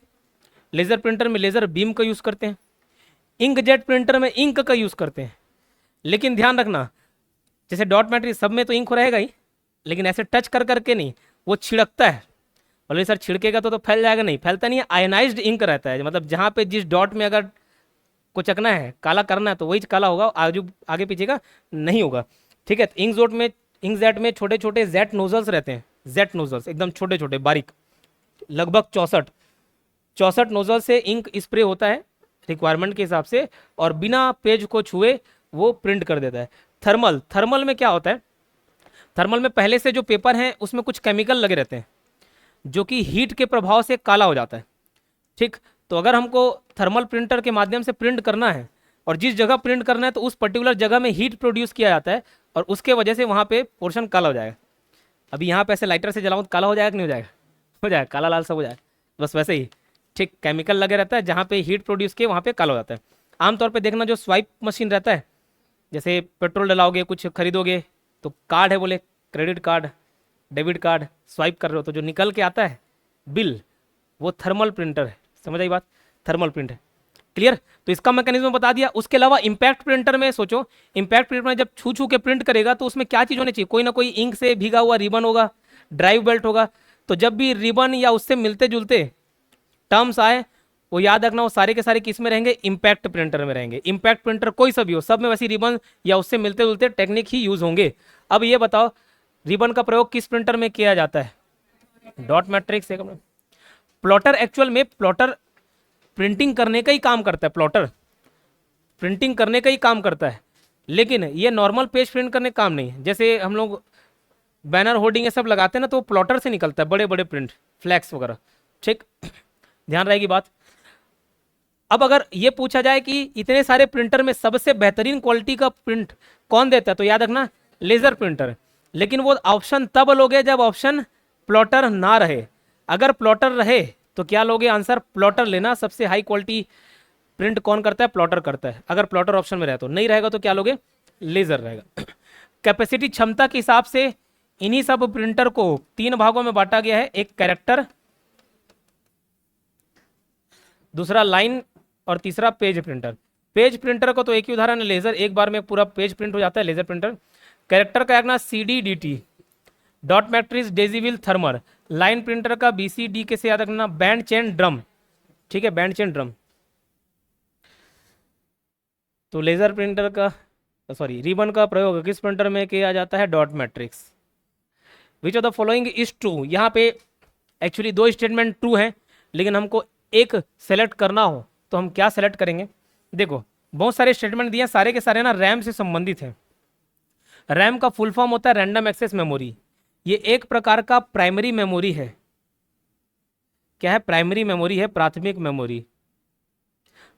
लेजर प्रिंटर में लेजर बीम का यूज करते हैं। इंकजेट प्रिंटर में इंक का यूज करते हैं। लेकिन ध्यान रखना, जैसे डॉट मैट्रिक्स सब में तो इंक रहेगा ही, लेकिन ऐसे टच कर करके नहीं, वो छिड़कता है। बोले सर छिड़केगा तो फैल जाएगा, नहीं फैलता नहीं है, आयनाइज्ड इंक रहता है। मतलब जहाँ पे जिस डॉट में अगर को चकना है, काला करना है, तो वही काला होगा, आगे पीछे का नहीं होगा, ठीक है। इंकजेट में छोटे छोटे जेट नोजल्स रहते हैं, जेट नोजल्स एकदम छोटे छोटे बारीक, लगभग 64 नोजल से इंक स्प्रे होता है रिक्वायरमेंट के हिसाब से, और बिना पेज को छुए वो प्रिंट कर देता है। थर्मल में क्या होता है, थर्मल में पहले से जो पेपर हैं उसमें कुछ केमिकल लगे रहते हैं जो कि हीट के प्रभाव से काला हो जाता है, ठीक। तो अगर हमको थर्मल प्रिंटर के माध्यम से प्रिंट करना है और जिस जगह प्रिंट करना है तो उस पर्टिकुलर जगह में हीट प्रोड्यूस किया जाता है, और उसके वजह से वहाँ पे पोर्शन काला हो जाएगा। अभी यहाँ पे ऐसे लाइटर से जलाऊँ तो काला हो जाएगा कि नहीं हो जाएगा, हो जाएगा, काला लाल सब हो जाएगा, बस वैसे ही, ठीक। केमिकल लगे रहता है, जहाँ पे हीट प्रोड्यूस किए वहाँ पे काला हो जाता है। आमतौर पे देखना जो स्वाइप मशीन रहता है, जैसे पेट्रोल डलाओगे, कुछ खरीदोगे, तो कार्ड है, बोले credit card, debit card, swipe कर रहे हो तो जो निकल के आता है बिल, वो थर्मल प्रिंटर है। समझ आई बात, थर्मल प्रिंट है, क्लियर। तो इसका मैकेनिज्म बता दिया। उसके अलावा इम्पैक्ट प्रिंटर में सोचो, इम्पैक्ट प्रिंटर में जब छू छू के प्रिंट करेगा तो उसमें क्या चीज़ होनी चाहिए, कोई ना कोई इंक से भीगा हुआ रिबन होगा, ड्राइव बेल्ट होगा। तो जब भी रिबन या उससे मिलते जुलते टर्म्स आए, वो याद रखना, वो सारे के सारे किस में रहेंगे, इम्पैक्ट प्रिंटर में रहेंगे। इम्पैक्ट प्रिंटर कोई सा भी हो, सब में वैसी रिबन या उससे मिलते जुलते टेक्निक ही यूज होंगे। अब ये बताओ रिबन का प्रयोग किस प्रिंटर में किया जाता है, डॉट मैट्रिक्स। प्लॉटर, एक्चुअल में प्लॉटर प्रिंटिंग करने का ही काम करता है, प्लॉटर प्रिंटिंग करने का ही काम करता है, लेकिन ये नॉर्मल पेज प्रिंट करने का काम नहीं है। जैसे हम लोग बैनर होर्डिंग ये सब लगाते हैं ना, तो प्लॉटर से निकलता है, बड़े बड़े प्रिंट, फ्लैक्स वगैरह, ठीक, ध्यान रहेगी बात। अब अगर ये पूछा जाए कि इतने सारे प्रिंटर में सबसे बेहतरीन क्वालिटी का प्रिंट कौन देता है, तो याद रखना लेजर प्रिंटर। लेकिन वो ऑप्शन तब लोगे जब ऑप्शन प्लॉटर ना रहे। अगर प्लॉटर रहे तो क्या लोगे आंसर, प्लॉटर लेना। सबसे हाई क्वालिटी प्रिंट कौन करता है, प्लॉटर करता है। अगर प्लॉटर ऑप्शन में रहे तो, नहीं रहेगा तो क्या लोगे, लेजर रहेगा। कैपेसिटी, क्षमता के हिसाब से इन्हीं सब प्रिंटर को 3 भागों में बांटा गया है। एक कैरेक्टर, दूसरा लाइन और तीसरा पेज प्रिंटर। पेज प्रिंटर को तो एक ही उदाहरण है लेजर, एक बार में पूरा पेज प्रिंट हो जाता है लेजर प्रिंटर। कैरेक्टर का रखना CDDT, dot matrix daisy wheel thermal. Line printer का BCD के से याद रखना बैंड चेन ड्रम, ठीक है, बैंड चेन ड्रम। तो लेजर प्रिंटर का सॉरी रिबन का प्रयोग किस प्रिंटर में किया जाता है, dot matrix. Which of the following is true, यहाँ पे एक्चुअली 2 स्टेटमेंट ट्रू हैं, लेकिन हमको एक सेलेक्ट करना हो तो हम क्या सेलेक्ट करेंगे। देखो बहुत सारे स्टेटमेंट दिए, सारे के सारे ना रैम से संबंधित हैं। रैम का फुल फॉर्म होता है रैंडम एक्सेस मेमोरी। ये एक प्रकार का प्राइमरी मेमोरी है। क्या है, प्राइमरी मेमोरी है, प्राथमिक मेमोरी।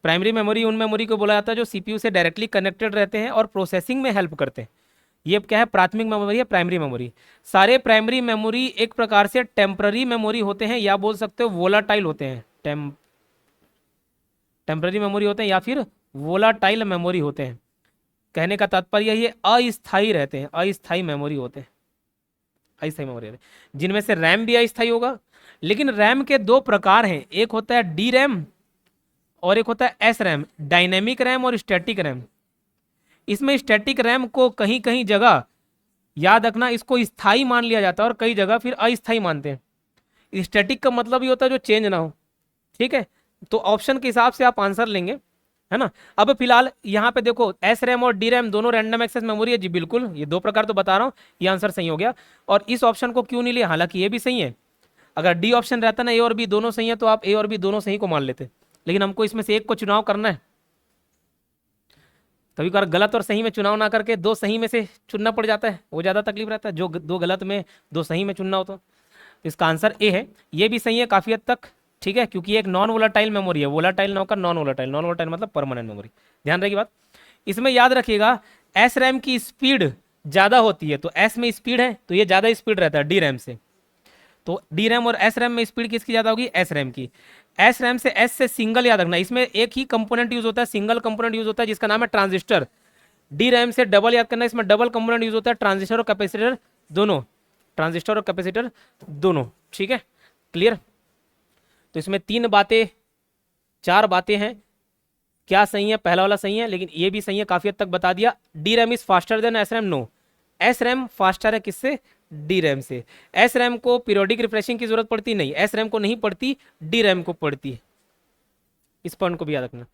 प्राइमरी मेमोरी उन मेमोरी को बोला जाता है जो सीपीयू से डायरेक्टली कनेक्टेड रहते हैं और प्रोसेसिंग में हेल्प करते हैं। ये क्या है, प्राथमिक मेमोरी है, प्राइमरी मेमोरी। सारे प्राइमरी मेमोरी एक प्रकार से टेम्पररी मेमोरी होते हैं, या बोल सकते हो वोलाटाइल होते हैं। टेम्पररी मेमोरी होते हैं या फिर वोलाटाइल मेमोरी होते हैं। कहने का तात्पर्य ये अस्थायी रहते हैं, अस्थायी मेमोरी होते हैं, अस्थायी मेमोरी रहते हैं, जिनमें से रैम भी अस्थायी होगा। लेकिन रैम के 2 प्रकार हैं, एक होता है डी रैम और एक होता है एस रैम, डायनेमिक रैम और स्टैटिक रैम। इसमें स्टैटिक रैम को कहीं कहीं जगह याद रखना, इसको स्थायी मान लिया जाता है और कई जगह फिर अस्थायी मानते हैं। स्टैटिक का मतलब ही होता है जो चेंज ना हो, ठीक है। तो ऑप्शन के हिसाब से आप आंसर लेंगे, है ना। अब फिलहाल यहाँ पे देखो एस रैम और डी रैम दोनों रैंडम एक्सेस मेमोरी है जी, बिल्कुल, ये 2 प्रकार तो बता रहा हूँ, ये आंसर सही हो गया। और इस ऑप्शन को क्यों नहीं लिया, हालांकि ये भी सही है। अगर डी ऑप्शन रहता ना, ए और बी दोनों सही है, तो आप ए और बी दोनों सही को मान लेते, लेकिन हमको इसमें से एक को चुनाव करना है। कभी कभार गलत और सही में चुनाव ना करके 2 सही में से चुनना पड़ जाता है, वो ज़्यादा तकलीफ रहता है। जो 2 गलत में 2 सही में चुनना हो तो इसका आंसर ए है। ये भी सही है काफ़ी हद तक, ठीक है, क्योंकि एक नॉन वोलाटाइल मेमोरी है। वोलाटाइल ना होकर नॉन वोलाटाइल, नॉन वोलाटाइल मतलब परमानेंट मेमोरी। ध्यान रखिए बात। इसमें याद रखिएगा एस रैम की स्पीड ज़्यादा होती है, तो एस में स्पीड है तो ये ज़्यादा स्पीड रहता है डी रैम से। तो डी रैम और एस रैम में स्पीड किसकी ज़्यादा होगी, एस रैम की। एस रैम से एस से सिंगल याद रखना, इसमें एक ही कंपोनेंट यूज होता है, सिंगल कंपोनेंट यूज होता है जिसका नाम है ट्रांजिस्टर। डी रैम से डबल याद करना, इसमें डबल कंपोनेंट यूज होता है, ट्रांजिस्टर और कैपेसिटर दोनों, ट्रांजिस्टर और कैपेसिटर दोनों, ठीक है, क्लियर। तो इसमें 3 बातें 4 बातें हैं, क्या सही है, पहला वाला सही है, लेकिन ये भी सही है, काफी हद तक बता दिया। DRAM is faster than SRAM, no, SRAM faster है किससे, डी रैम से। एस रैम को पीरियोडिक रिफ्रेशिंग की जरूरत पड़ती नहीं, एस रैम को नहीं पड़ती, डी रैम को पड़ती है, इस पॉइंट को भी याद रखना।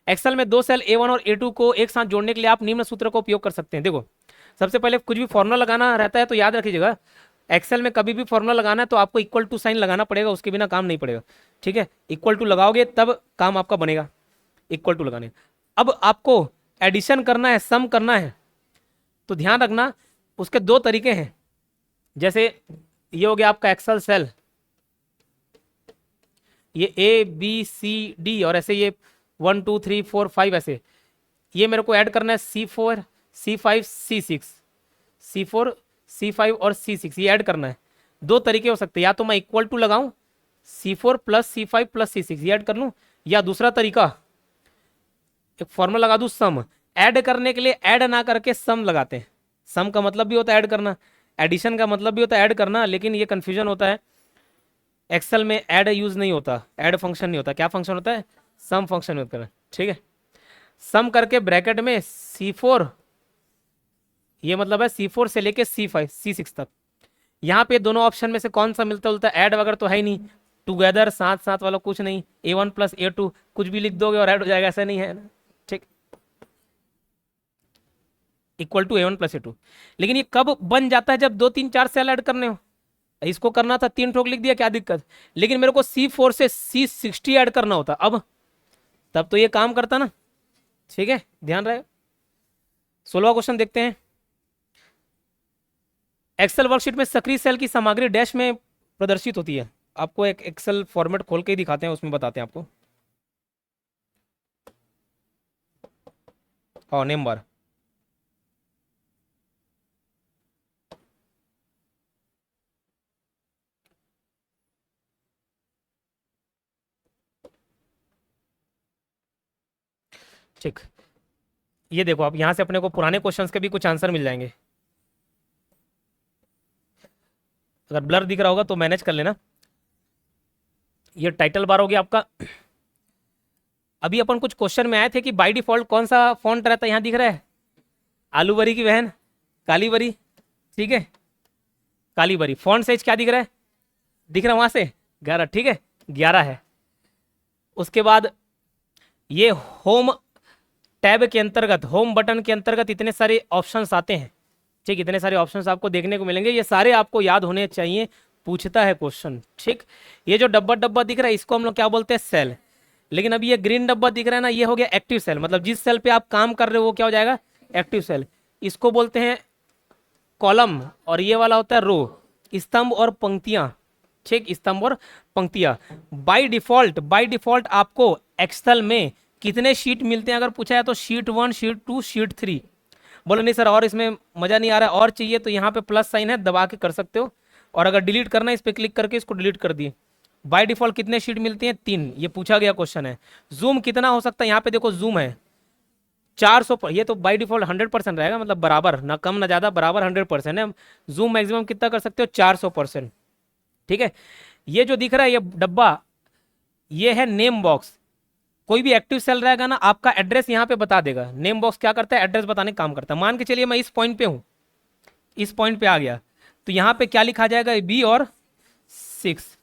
एक्सेल में 2 सेल A1 और A2 को एक साथ जोड़ने के लिए आप निम्न सूत्र का उपयोग कर सकते हैं। देखो सबसे पहले कुछ भी फॉर्मूला लगाना रहता है तो याद रखिएगा, एक्सेल में कभी भी फॉर्मूला लगाना है तो आपको इक्वल टू साइन लगाना पड़ेगा, उसके बिना काम नहीं पड़ेगा, ठीक है। इक्वल टू लगाओगे तब काम आपका बनेगा, इक्वल टू लगाने। अब आपको एडिशन करना है, सम करना है, तो ध्यान रखना उसके 2 तरीके हैं। जैसे ये हो गया आपका एक्सेल सेल, ये ABCD और ऐसे ये 1 2 3 4 5 ऐसे, ये मेरे को ऐड करना है C4 C5 C6, C4 C5 और C6, ये ऐड करना है। 2 तरीके हो सकते हैं, या तो मैं इक्वल टू लगाऊं C4 plus C5 plus C6 ये ऐड कर लूं, या दूसरा तरीका एक फॉर्मूला लगा दूं सम। ऐड करने के लिए ऐड ना करके सम लगाते हैं, सम का मतलब भी होता है ऐड करना, एडिशन का मतलब भी होता है ऐड करना, लेकिन ये कंफ्यूजन होता है। एक्सेल में ऐड यूज नहीं होता, ऐड फंक्शन नहीं होता, क्या फंक्शन होता है, सम फंक्शन यूज करना, ठीक है। सम करके ब्रैकेट में C4, ये मतलब है C4 से लेके C5 C6 तक, यहाँ पे दोनों ऑप्शन में से कौन सा मिलता जुलता, ऐड वगैरह तो है ही नहीं, टुगेदर साथ साथ वाला कुछ नहीं, A1 प्लस A2 कुछ भी लिख दोगे और ऐड हो जाएगा, ऐसा नहीं है ना, ठीक, equal to A1 plus A2। लेकिन ये कब बन जाता है, जब 2 3 4 सेल ऐड करने हो। इसको करना था 3 ठोक लिख दिया, क्या दिक्कत, लेकिन मेरे को C4 से C60 ऐड करना होता अब, तब तो ये काम करता ना, ठीक है, ध्यान रहे। 16वां क्वेश्चन देखते हैं। एक्सेल वर्कशीट में सक्रिय सेल की सामग्री डैश में प्रदर्शित होती है। आपको एक एक्सेल फॉर्मेट खोल के ही दिखाते हैं, उसमें बताते हैं आपको। और नेम बार, ठीक, ये देखो आप यहां से अपने को पुराने क्वेश्चंस के भी कुछ आंसर मिल जाएंगे। अगर ब्लर दिख रहा होगा तो मैनेज कर लेना। ये टाइटल बार हो गया आपका। अभी अपन कुछ क्वेश्चन में आए थे कि बाय डिफॉल्ट कौन सा फॉन्ट रहता है, यहाँ दिख रहा है, आलू बरी की बहन, काली बरी, ठीक है, काली बरी। फॉन्ट साइज क्या दिख रहा है, दिख रहा है वहां से 11, ठीक है, 11 है। उसके बाद ये होम टैब के अंतर्गत, होम बटन के अंतर्गत इतने सारे ऑप्शंस आते हैं, ठीक, इतने सारे ऑप्शंस आपको देखने को मिलेंगे, ये सारे आपको याद होने चाहिए, पूछता है क्वेश्चन, ठीक। ये जो डब्बा डब्बा दिख रहा है इसको हम लोग क्या बोलते हैं, सेल। लेकिन अभी ये ग्रीन डब्बा दिख रहा है ना, ये हो गया एक्टिव सेल, मतलब जिस सेल पे आप काम कर रहे हो वो क्या हो जाएगा, एक्टिव सेल। इसको बोलते हैं कॉलम, और ये वाला होता है रो, स्तंभ और पंक्तियां, ठीक, स्तंभ और पंक्तियां। बाय डिफॉल्ट आपको एक्सेल में कितने शीट मिलते हैं, अगर पूछा है तो शीट 1, शीट 2, शीट 3। बोलो नहीं सर और इसमें मजा नहीं आ रहा है और चाहिए, तो यहाँ पे प्लस साइन है, दबा के कर सकते हो, और अगर डिलीट करना है इस पर क्लिक करके इसको डिलीट कर दिए। बाय डिफॉल्ट कितने शीट मिलती हैं, 3, ये पूछा गया क्वेश्चन है। जूम कितना हो सकता है, यहाँ पे देखो जूम है 400 पर, ये तो बाय डिफॉल्ट 100% रहेगा, मतलब बराबर, ना कम ना ज्यादा, बराबर 100% है। जूम मैक्सिमम कितना कर सकते हो, 400%, ठीक है। ये जो दिख रहा है ये डब्बा, ये है नेम बॉक्स। कोई भी एक्टिव सेल रहेगा ना, आपका एड्रेस यहाँ पे बता देगा। नेम बॉक्स क्या करता है, एड्रेस बताने का काम करता है। मान के चलिए मैं इस पॉइंट पे हूँ, इस पॉइंट पे आ गया, तो यहाँ पे क्या लिखा जाएगा, B और 6।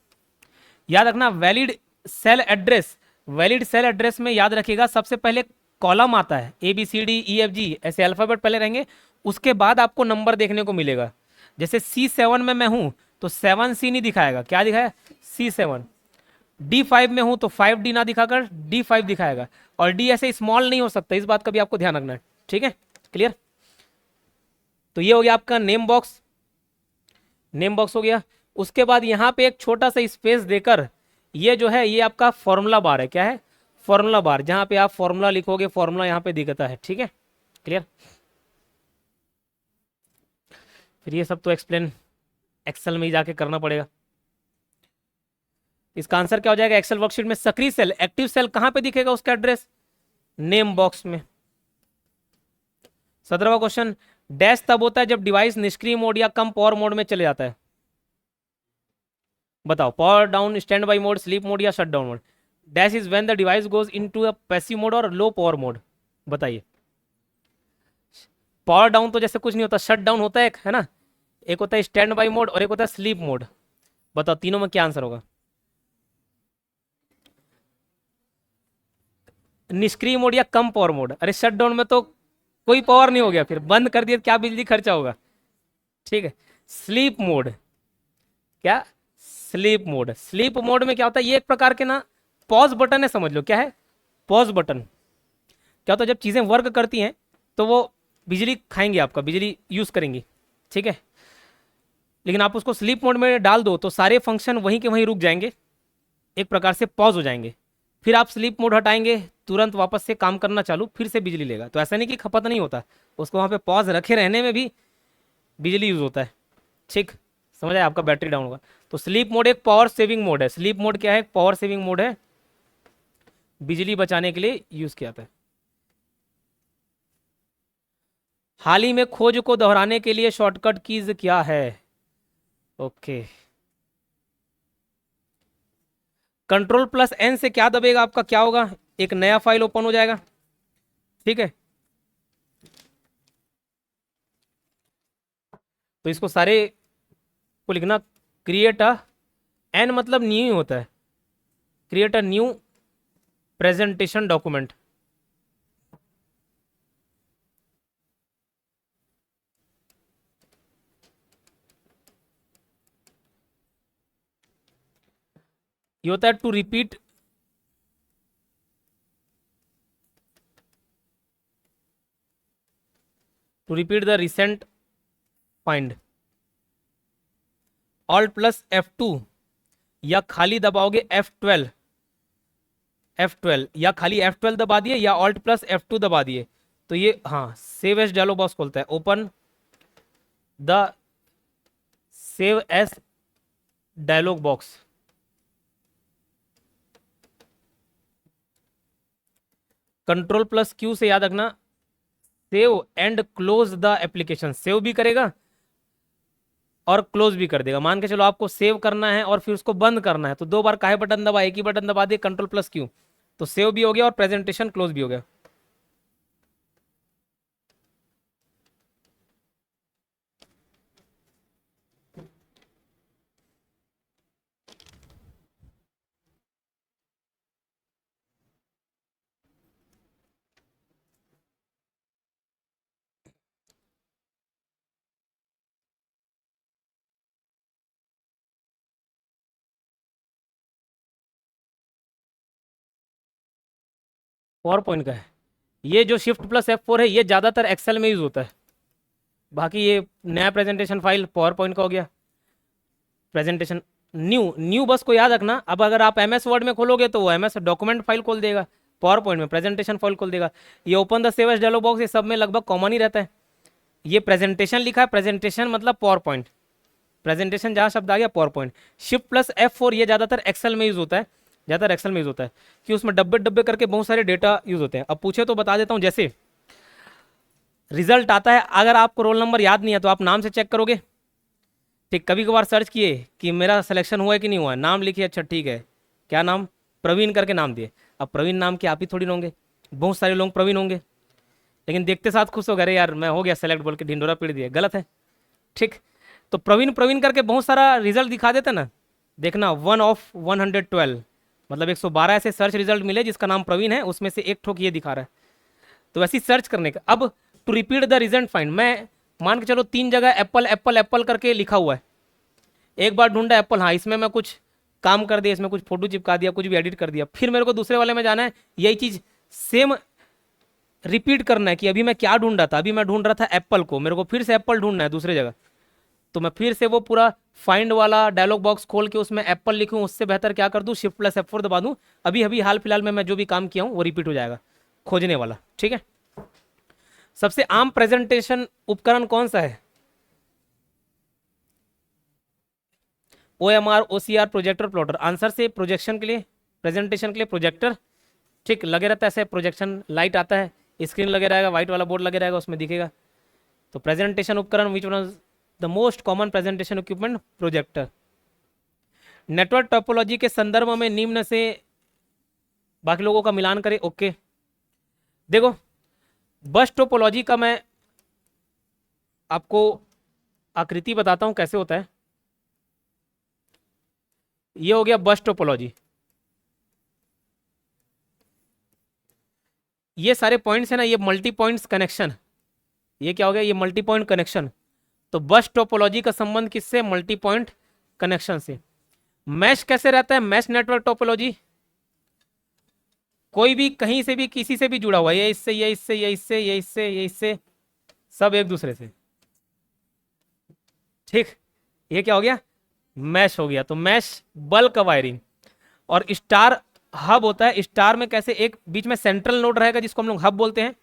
याद रखना valid cell address, valid cell address में याद रखिएगा सबसे पहले कॉलम आता है, ABCDEFG ऐसे अल्फाबेट पहले रहेंगे, उसके बाद आपको नंबर देखने को मिलेगा। जैसे C7 में मैं हूं तो 7C नहीं दिखाएगा, क्या दिखाया, C7। D5 में हूं तो 5D ना दिखाकर D5 दिखाएगा, और D ऐसे स्मॉल नहीं हो सकता, इस बात का भी आपको ध्यान रखना है, ठीक है, क्लियर। तो ये हो गया आपका नेम बॉक्स, नेम बॉक्स हो गया। उसके बाद यहाँ पे एक छोटा सा स्पेस देकर ये जो है ये आपका फॉर्मूला बार है, क्या है, फॉर्मूला बार, जहां पे आप फॉर्मूला लिखोगे फॉर्मूला यहाँ पे दिखता है, ठीक है, क्लियर। फिर ये सब तो एक्सप्लेन एक्सेल में ही जाके करना पड़ेगा। इसका आंसर क्या हो जाएगा, एक्सेल वर्कशीट में सक्रिय सेल, एक्टिव सेल कहां पे दिखेगा उसका एड्रेस, नेम बॉक्स में। 17वां क्वेश्चन, डैश तब होता है जब डिवाइस निष्क्रिय मोड या कम पावर मोड में चले जाता है। बताओ, power down, standby mode, sleep mode या shut down mode. Dash is when the device goes into a passive mode और लो पावर मोड। बताइए, पावर डाउन तो जैसे कुछ नहीं होता, शट डाउन होता है एक, है ना, एक होता है स्टैंड बाई मोड और एक होता है स्लीप मोड। बताओ तीनों में क्या आंसर होगा, निष्क्रिय मोड या कम पावर मोड। अरे शट डाउन में तो कोई पावर नहीं हो गया, फिर बंद कर दिया क्या बिजली खर्चा होगा, ठीक है। स्लीप मोड, क्या, स्लीप मोड, स्लीप मोड में क्या होता है, ये एक प्रकार के ना पॉज बटन है, समझ लो क्या है, पॉज बटन। क्या होता है जब चीजें वर्क करती हैं तो वो बिजली खाएंगी, आपका बिजली यूज करेंगी, ठीक है। लेकिन आप उसको स्लीप मोड में डाल दो तो सारे फंक्शन वहीं के वहीं रुक जाएंगे, एक प्रकार से पॉज हो जाएंगे। फिर आप स्लीप मोड हटाएंगे, तुरंत वापस से काम करना चालू, फिर से बिजली लेगा। तो ऐसा नहीं कि खपत नहीं होता, उसको वहाँ पे पॉज रखे रहने में भी बिजली यूज होता है, ठीक, समझ आया, आपका बैटरी डाउन होगा। तो स्लीप मोड एक पावर सेविंग मोड है। स्लीप मोड क्या है, पावर सेविंग मोड है, बिजली बचाने के लिए यूज किया जाता है। हाल ही में खोज को दोहराने के लिए शॉर्टकट कीज क्या है, ओके। Ctrl+N से क्या दबेगा, आपका क्या होगा, एक नया फाइल ओपन हो जाएगा, ठीक है। तो इसको सारे इसको लिखना क्रिएट अ, एन मतलब न्यू ही होता है, create a new presentation document. ये होता है to repeat the recent find. Alt plus F2 या खाली दबाओगे F12, F12 या खाली F12 दबा दिए या ऑल्ट प्लस F2 दबा दिए तो ये हाँ सेव एस डायलॉग बॉक्स खोलता है। Open the save as dialog box. Control plus Q से याद रखना save and close the application, save भी करेगा और क्लोज भी कर देगा। मान के चलो आपको सेव करना है और फिर उसको बंद करना है तो दो बार काहे बटन दबा, एक ही बटन दबा दिए कंट्रोल प्लस Q, तो सेव भी हो गया और प्रेजेंटेशन क्लोज भी हो गया। पावर पॉइंट का है ये जो शिफ्ट प्लस F4 है, ये ज़्यादातर एक्सेल में यूज होता है। बाकी ये नया प्रेजेंटेशन फाइल पावर पॉइंट का हो गया। प्रेजेंटेशन न्यू, न्यू बस को याद रखना। अब अगर आप MS वर्ड में खोलोगे तो वो MS डॉक्यूमेंट फाइल खोल देगा, पावर पॉइंट में प्रेजेंटेशन फाइल खोल देगा। ये open the save as dialog box, ये सब में लगभग कॉमन ही रहता है। ये प्रेजेंटेशन लिखा है, प्रेजेंटेशन मतलब पावर पॉइंट, प्रेजेंटेशन जहाँ शब्द आ गया power point. Shift plus F4 ये ज़्यादातर एक्सेल में यूज होता है, ज़्यादातर एक्सेल में यूज होता है कि उसमें डब्बे डब्बे करके बहुत सारे डेटा यूज होते हैं। अब पूछे तो बता देता हूँ। जैसे रिजल्ट आता है, अगर आपको रोल नंबर याद नहीं है तो आप नाम से चेक करोगे, ठीक। कभी कभार सर्च किए कि मेरा सिलेक्शन हुआ है कि नहीं हुआ है, नाम लिखिए, अच्छा ठीक है, क्या नाम, प्रवीण करके नाम दिए। अब प्रवीण नाम के आप ही थोड़ी होंगे, बहुत सारे लोग प्रवीण होंगे, लेकिन देखते साथ खुश हो गए, अरे यार मैं हो गया सेलेक्ट बोल के ढिंडोरा पीट दिया, गलत है, ठीक। तो प्रवीण प्रवीण करके बहुत सारा रिजल्ट दिखा देते ना, देखना 1 ऑफ 112 मतलब 112 ऐसे सर्च रिजल्ट मिले जिसका नाम प्रवीण है, उसमें से एक ठोक ये दिखा रहा है। तो ऐसी सर्च करने का। अब to repeat the result find, मैं मान के चलो 3 जगह एप्पल एप्पल एप्पल करके लिखा हुआ है, एक बार ढूंढा एप्पल, हाँ इसमें मैं कुछ काम कर दिया, इसमें कुछ फोटो चिपका दिया, कुछ भी एडिट कर दिया, फिर मेरे को दूसरे वाले में जाना है, यही चीज सेम रिपीट करना है कि अभी मैं क्या ढूंढ रहा था, अभी मैं ढूंढ रहा था एप्पल को, मेरे को फिर से एप्पल ढूंढना है दूसरे जगह, तो मैं फिर से वो पूरा फाइंड वाला डायलॉग बॉक्स खोल के उसमें एप्पल लिखूं, उससे बेहतर क्या कर दूं, शिफ्ट प्लस F4 दबा दूं, अभी अभी हाल फिलहाल में मैं जो भी काम किया हूं वो रिपीट हो जाएगा, खोजने वाला, ठीक है। सबसे आम प्रेजेंटेशन उपकरण कौन सा है? OMR, OCR, projector, plotter. Answer से प्रोजेक्शन के लिए, प्रेजेंटेशन के लिए प्रोजेक्टर, ठीक, लगे रहता है ऐसे, प्रोजेक्शन लाइट आता है, स्क्रीन लगे रहेगा, व्हाइट वाला बोर्ड लगे रहेगा, उसमें दिखेगा। तो प्रेजेंटेशन उपकरण which one the most common presentation equipment, projector. Network topology के संदर्भ में निम्न से बाकी लोगों का मिलान करें, ओके। देखो बस टोपोलॉजी का मैं आपको आकृति बताता हूं कैसे होता है। ये हो गया बस टोपोलॉजी, ये सारे पॉइंट्स है ना, ये मल्टी पॉइंट्स कनेक्शन, ये क्या हो गया, ये मल्टी पॉइंट कनेक्शन। तो बस टोपोलॉजी का संबंध किससे, मल्टी पॉइंट कनेक्शन से। मैश कैसे रहता है, मैश नेटवर्क टोपोलॉजी, कोई भी कहीं से भी किसी से भी जुड़ा हुआ है, ये इससे ये इससे ये इससे ये इससे ये इससे, सब एक दूसरे से, ठीक। ये क्या हो गया, मैश हो गया। तो मैश बल्क वायरिंग। और स्टार हब होता है, स्टार में कैसे एक बीच में सेंट्रल नोड रहेगा जिसको हम लोग हब बोलते हैं,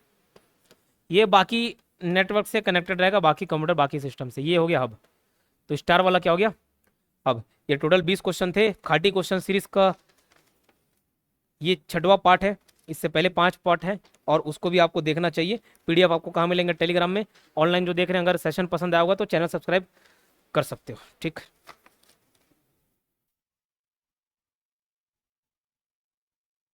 ये बाकी नेटवर्क से कनेक्टेड रहेगा, बाकी कंप्यूटर बाकी सिस्टम से, ये हो गया हब। तो स्टार वाला क्या हो गया, हब। ये टोटल 20 क्वेश्चन थे खाटी क्वेश्चन सीरीज का, ये 6वां पार्ट है, इससे पहले 5 पार्ट है और उसको भी आपको देखना चाहिए। PDF आपको कहाँ मिलेंगे, टेलीग्राम में। ऑनलाइन जो देख रहे हैं अगर सेशन पसंद आया होगा तो चैनल सब्सक्राइब कर सकते हो, ठीक।